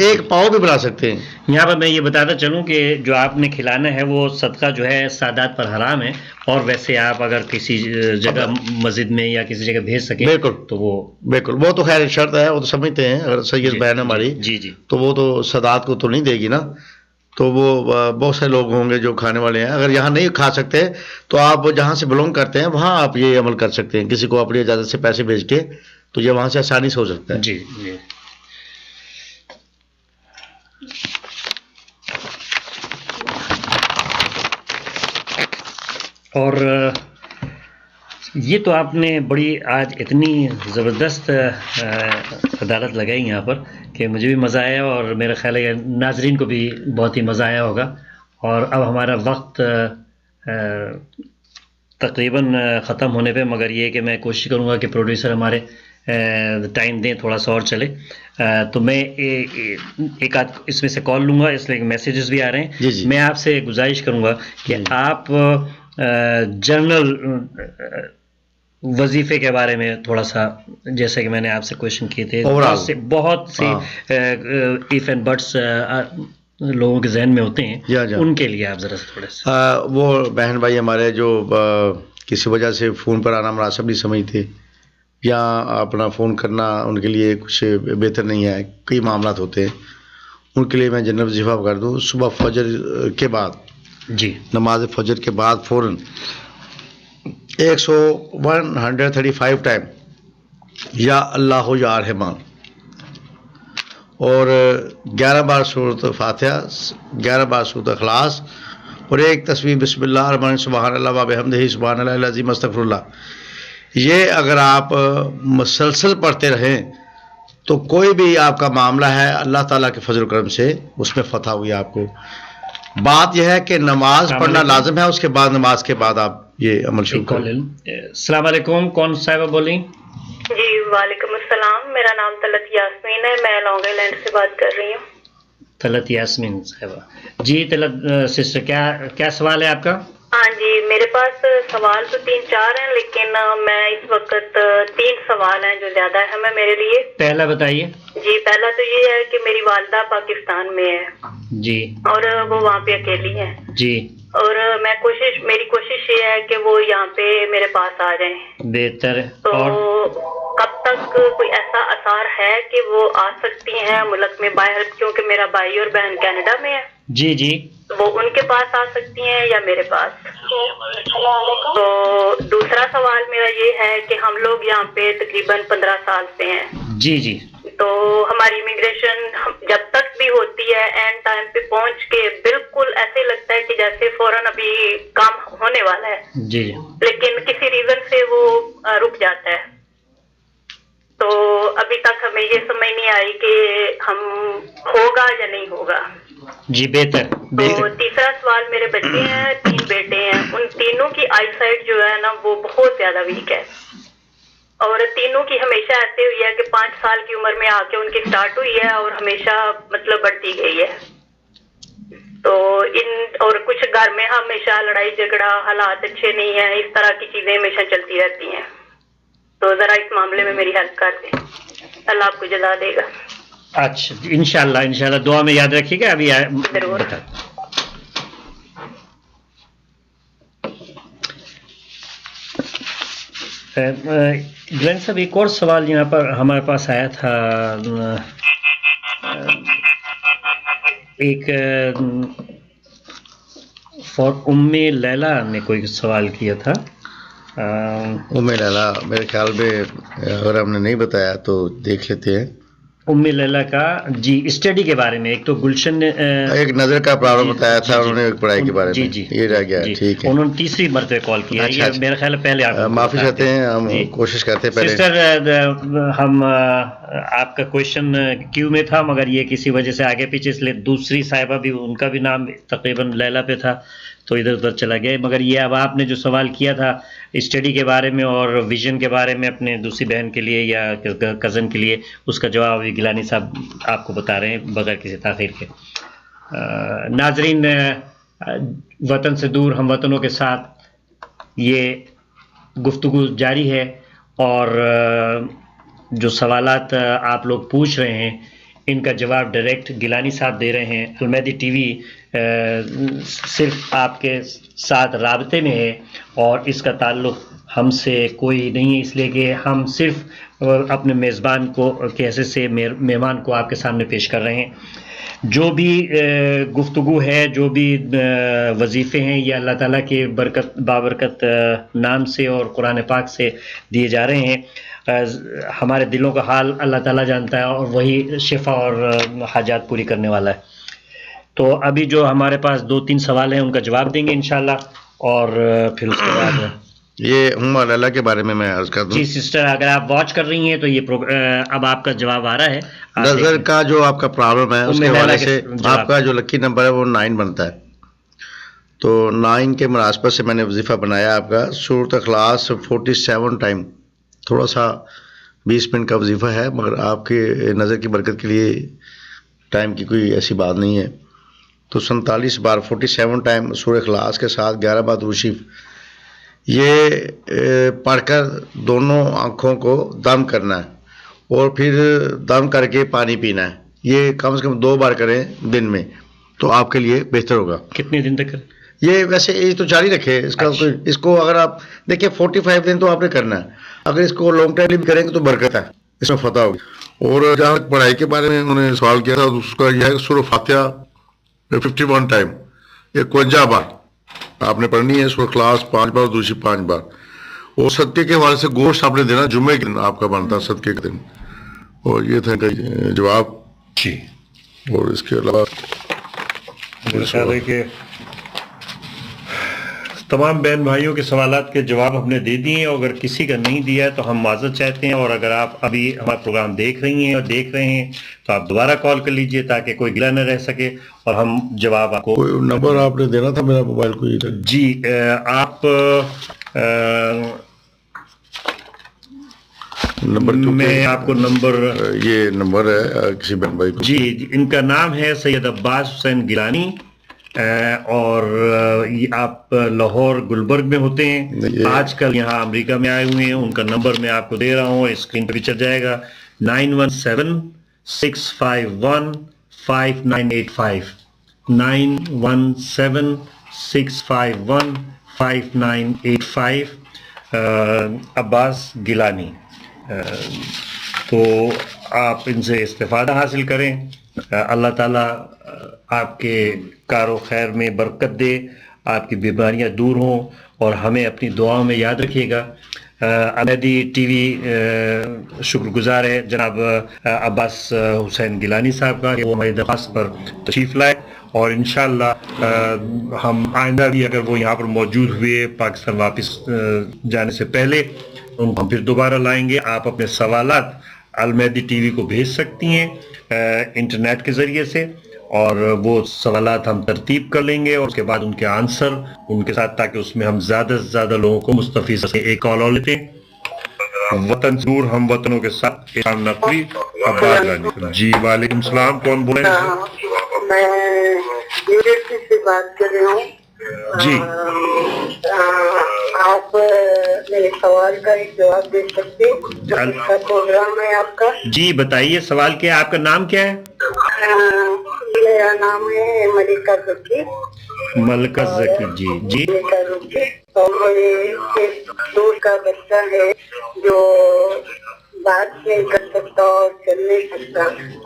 ایک پاؤ بھی بنا سکتے ہیں. یہاں پر میں یہ بتاتا چلوں کہ جو آپ نے کھلانا ہے وہ صدقہ جو ہے سادات پر حرام ہے, اور ویسے آپ اگر کسی جگہ مسجد میں یا کسی جگہ بھیج سکیں بالکل تو وہ بالکل, وہ تو خیر شرط ہے, وہ تو سمجھتے ہیں, اگر سید بہن ہماری جی جی تو وہ تو سادات کو تو نہیں دے گی نا, تو وہ بہت سے لوگ ہوں گے جو کھانے والے ہیں. اگر یہاں نہیں کھا سکتے تو آپ جہاں سے بلونگ کرتے ہیں وہاں آپ یہ عمل کر سکتے ہیں, کسی کو اپنی اجازت سے پیسے بھیج کے, تو یہ وہاں سے آسانی سے ہو سکتا ہے. جی جی. اور یہ تو آپ نے بڑی آج اتنی زبردست عدالت لگائی یہاں پر کہ مجھے بھی مزہ آیا, اور میرا خیال ہے ناظرین کو بھی بہت ہی مزہ آیا ہوگا. اور اب ہمارا وقت تقریباً ختم ہونے پہ, مگر یہ کہ میں کوشش کروں گا کہ پروڈیوسر ہمارے ٹائم دیں, تھوڑا سا اور چلے. تو میں ایک آدھ اس میں سے کال لوں گا, اس لیے میسیجز بھی آ رہے ہیں. جی. میں آپ سے گزارش کروں گا کہ آپ جنرل وظیفے کے بارے میں تھوڑا سا, جیسے کہ میں نے آپ سے کوشچن کیے تھے, بہت سی ایف اینڈ بٹس لوگوں کے ذہن میں ہوتے ہیں, ان کے لیے آپ ذرا تھوڑا سا. وہ بہن بھائی ہمارے جو کسی وجہ سے فون پر آنا مناسب نہیں سمجھتے, یا اپنا فون کرنا ان کے لیے کچھ بہتر نہیں ہے, کئی معاملات ہوتے ہیں, ان کے لیے میں جنرل وظیفہ کر دوں صبح فجر کے بعد, جی نماز فجر کے بعد فوراً 135 ٹائم یا اللہ یا رحمان, اور 11 بار سورۃ فاتحہ, 11 بار سورۃ اخلاص, اور ایک تسبیح بسم اللہ الرحمن سبحان اللہ وبحمدہ سبحان اللہ العظیم استغفر اللہ. یہ اگر آپ مسلسل پڑھتے رہیں تو کوئی بھی آپ کا معاملہ ہے اللہ تعالیٰ کے فضل و کرم سے اس میں فتح ہوئی آپ کو. بات یہ ہے کہ نماز پڑھنا لازم ہے, اس کے بعد نماز کے بعد آپ یہ عمل شروع کریں. السلام علیکم, کون صاحبہ بولیں؟ جی وعلیکم السلام, میرا نام طلعت یاسمین ہے, میں لانگ آئی لینڈ سے بات کر رہی ہوں. طلعت یاسمین صاحبہ, جی طلعت سسٹر, کیا سوال ہے آپ کا؟ ہاں جی, میرے پاس سوال تو 3-4 ہیں, لیکن میں اس وقت 3 سوال ہیں جو زیادہ اہم ہے میرے لیے. پہلا بتائیے. جی پہلا تو یہ ہے کہ میری والدہ پاکستان میں ہے جی, اور وہ وہاں پہ اکیلی ہے جی, اور میری کوشش یہ ہے کہ وہ یہاں پہ میرے پاس آ جائیں. بہتر. تو اور کب تک کوئی ایسا آثار ہے کہ وہ آ سکتی ہیں ملک میں باہر, کیونکہ میرا بھائی اور بہن کینیڈا میں ہے. جی جی, وہ ان کے پاس آ سکتی ہیں یا میرے پاس؟ تو دوسرا سوال میرا یہ ہے کہ ہم لوگ یہاں پہ تقریباً 15 سال سے ہیں. جی جی, تو ہماری امیگریشن جب تک بھی ہوتی ہے اینڈ ٹائم پہ پہنچ کے بالکل ایسے لگتا ہے کہ جیسے فوراً ابھی کام ہونے والا ہے, جی, لیکن کسی ریزن سے وہ رک جاتا ہے. تو ابھی تک ہمیں یہ سمجھ نہیں آئی کہ ہم ہوگا یا نہیں ہوگا. جی بہتر. تو تیسرا سوال, میرے بچے ہیں, 3 بیٹے ہیں, ان تینوں کی آئی سائٹ جو ہے نا وہ بہت زیادہ ویک ہے, اور تینوں کی ہمیشہ ایسے ہوئی ہے کہ 5 سال کی عمر میں آ کے ان کی سٹارٹ ہوئی ہے اور ہمیشہ مطلب بڑھتی گئی ہے. تو اور کچھ گھر میں ہمیشہ لڑائی جھگڑا, حالات اچھے نہیں ہیں, اس طرح کی چیزیں ہمیشہ چلتی رہتی ہیں. تو ذرا اس معاملے میں میری ہیلپ کر دیں, اللہ آپ کو جزا دے گا. اچھا انشاءاللہ دعا میں یاد رکھیے گا. ابھی ضرور. گلین صاحب, ایک اور سوال یہاں پر ہمارے پاس آیا تھا. ایک فور ام لیلا نے کوئی سوال کیا تھا. ام لیلا میرے خیال میں اگر ہم نے نہیں بتایا تو دیکھ لیتے ہیں. ام لیلا کا جی اسٹڈی کے بارے میں, ایک تو گلشن نے ایک نظر کا پرابلم بتایا تھا, انہوں نے پڑھائی کے بارے میں, جی یہ رہ گیا. ٹھیک ہے, انہوں نے تیسری مرتبہ کال کیا. یہ میرا خیال ہے پہلے آپ معافی چاہتے ہیں, ہم کوشش کرتے ہیں پہلے. سسٹر, ہم آپ کا کوشچن کیو میں تھا, مگر یہ کسی وجہ سے آگے پیچھے, اس لیے دوسری صاحبہ بھی ان کا بھی نام تقریباً لیلا پہ تھا تو ادھر ادھر چلا گیا. مگر یہ اب آپ نے جو سوال کیا تھا اسٹڈی کے بارے میں اور ویژن کے بارے میں اپنے دوسری بہن کے لیے یا کزن کے لیے, اس کا جواب ابھی گیلانی صاحب آپ کو بتا رہے ہیں بغیر کسی تاخیر کے. ناظرین, وطن سے دور ہم وطنوں کے ساتھ یہ گفتگو جاری ہے, اور جو سوالات آپ لوگ پوچھ رہے ہیں ان کا جواب ڈائریکٹ گیلانی صاحب دے رہے ہیں. المیدی ٹی وی صرف آپ کے ساتھ رابطے میں ہے اور اس کا تعلق ہم سے کوئی نہیں ہے، اس لیے کہ ہم صرف اپنے میزبان کو کے حیثیت سے مہمان کو آپ کے سامنے پیش کر رہے ہیں. جو بھی گفتگو ہے، جو بھی وظیفے ہیں، یہ اللہ تعالیٰ کے بابرکت نام سے اور قرآن پاک سے دیے جا رہے ہیں. ہمارے دلوں کا حال اللہ تعالیٰ جانتا ہے اور وہی شفا اور حاجات پوری کرنے والا ہے. تو ابھی جو ہمارے پاس 2-3 سوال ہیں ان کا جواب دیں گے انشاءاللہ، اور پھر اس کے بعد یہ اللہ کے بارے میں عرض کر دوں. جی سسٹر، اگر آپ واچ کر رہی ہیں تو یہ اب آپ کا جواب آ رہا ہے. نظر کا جو آپ کا پرابلم ہے اس کے حوالے سے آپ کا جو لکی نمبر ہے وہ 9 بنتا ہے. تو 9 کے مناسبت سے میں نے وظیفہ بنایا آپ کا سورۃ اخلاص 47 ٹائم. تھوڑا سا 20 منٹ کا وظیفہ ہے، مگر آپ کے نظر کی برکت کے لیے ٹائم کی کوئی ایسی بات نہیں ہے. تو 47 بار 47 ٹائم سورۃ اخلاص کے ساتھ 11 بار درود شریف یہ پڑھ کر دونوں آنکھوں کو دم کرنا ہے اور پھر دم کر کے پانی پینا ہے. یہ کم سے کم 2 بار کریں دن میں تو آپ کے لیے بہتر ہوگا. کتنے دن تک؟ یہ ویسے ایج تو جاری رکھے اس کا. اس کو اگر آپ دیکھیں 45 دن تو آپ نے کرنا ہے. اگر اس کو لانگ ٹائم بھی کریں گے تو برکت ہے، اس میں فتح ہوگی. اور جہاں پڑھائی کے بارے میں انہوں نے سوال کیا تھا اس کا یہ ہے کہ سورۃ فاتحہ 51 ٹائم 51 بار آپ نے پڑھنی ہے. سورۃ اخلاص 5 بار، دوسری 5 بار. اور صدقے کے حوالے سے گوشت آپ نے دینا جمعے کے دن آپ کا بنتا ہے صدقے کے دن. اور یہ تھا کہ جواب جی. اور اس کے علاوہ میرا خیال ہے کہ تمام بہن بھائیوں کے سوالات کے جواب ہم نے دے دیے ہیں. اگر کسی کا نہیں دیا ہے تو ہم معذرت چاہتے ہیں، اور اگر آپ ابھی ہمارا پروگرام دیکھ رہی ہیں اور دیکھ رہے ہیں تو آپ دوبارہ کال کر لیجئے تاکہ کوئی گلہ نہ رہ سکے اور ہم جواب آپ کو. کوئی نمبر آپ نے دینا تھا میرا موبائل کو. جی آپ نمبر میں آپ کو نمبر یہ نمبر ہے کسی بہن بھائی کو. جی ان کا نام ہے سید عباس حسین گیلانی، اور یہ آپ لاہور گلبرگ میں ہوتے ہیں. آج کل یہاں امریکہ میں آئے ہوئے ہیں. ان کا نمبر میں آپ کو دے رہا ہوں، اسکرین پہ بھی چل جائے گا. 9176515985 9176515985 عباس گیلانی. تو آپ ان سے استفادہ حاصل کریں. اللہ تعالیٰ آپ کے کار و خیر میں برکت دے، آپ کی بیماریاں دور ہوں، اور ہمیں اپنی دعاؤں میں یاد رکھیے گا. المیدی ٹی وی شکر گزار ہے جناب عباس حسین گیلانی صاحب کا کہ وہ ہماری درخواست پر تشریف لائے، اور انشاءاللہ ہم آئندہ بھی اگر وہ یہاں پر موجود ہوئے پاکستان واپس جانے سے پہلے ان کو ہم پھر دوبارہ لائیں گے. آپ اپنے سوالات المیدی ٹی وی کو بھیج سکتی ہیں انٹرنیٹ کے ذریعے سے، اور وہ سوالات ہم ترتیب کر لیں گے اور اس کے بعد ان کے آنسر ان کے ساتھ، تاکہ اس میں ہم زیادہ سے زیادہ لوگوں کو مستفید سے. ایک کال اور لیتے ہیں. وطن دور ہم وطنوں کے ساتھ احسان نقوی عباس گیلانی. جی وعلیکم السلام. کون بول رہے ہیں؟ میں یونیورسٹی سے بات کر رہی ہوں. جی آپ میرے سوال کا ایک جواب دے سکتے ہیں؟ پروگرام ہے آپ کا. جی بتائیے سوال کیا ہے. آپ کا نام کیا ہے؟ میرا نام ہے ملکہ ذکی. ملکہ ذکی. جی جی. ملکہ ذکی. اور میرے دوست کا بچہ ہے جو بات نہیں کر سکتا اور چل نہیں سکتا،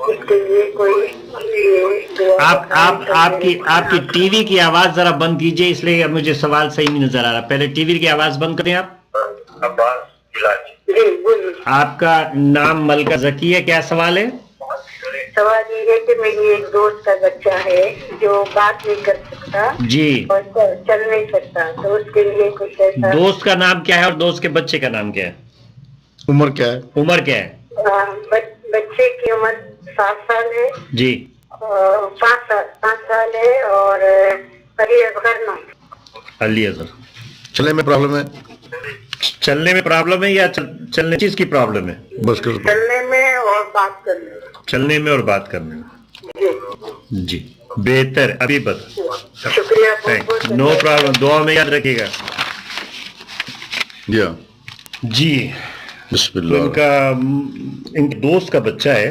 اس کے لیے کوئی آپ کی ٹی وی کی آواز ذرا بند کیجئے، اس لیے مجھے سوال صحیح نہیں نظر آ رہا. پہلے ٹی وی کی آواز بند کریں آپ. آپ کا نام ملکہ ذکی ہے، کیا سوال ہے؟ سوال یہ ہے کہ میری ایک دوست کا بچہ ہے جو بات نہیں کر سکتا جی اور چل نہیں سکتا، تو اس کے لیے کچھ ایسا. دوست کا نام کیا ہے اور دوست کے بچے کا نام کیا ہے؟ عمر کیا ہے؟ عمر کیا ہے؟ بچے کی عمر 7 سال ہے. جی. 5 سال ہے. اور علی اصغر نام. علی اصغر. چلنے میں پرابلم ہے؟ چلنے میں پرابلم ہے یا چلنے چیز کی پرابلم ہے؟ بس چلنے میں اور بات کرنے میں. چلنے میں اور بات کرنے میں. جی بہتر. ابھی بتا. شکریہ. No problem. دعا میں یاد رکھیے گا. جی بسم اللہ. ان کے دوست کا بچہ ہے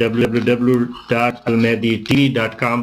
www.almehditv.com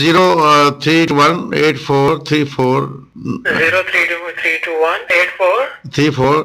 0318434 032318434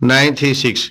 936।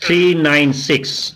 396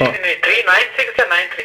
936?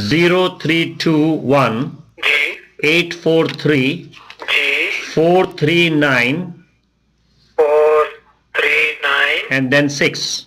0321 843 439 and then 6।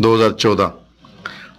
2014।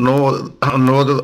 9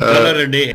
$1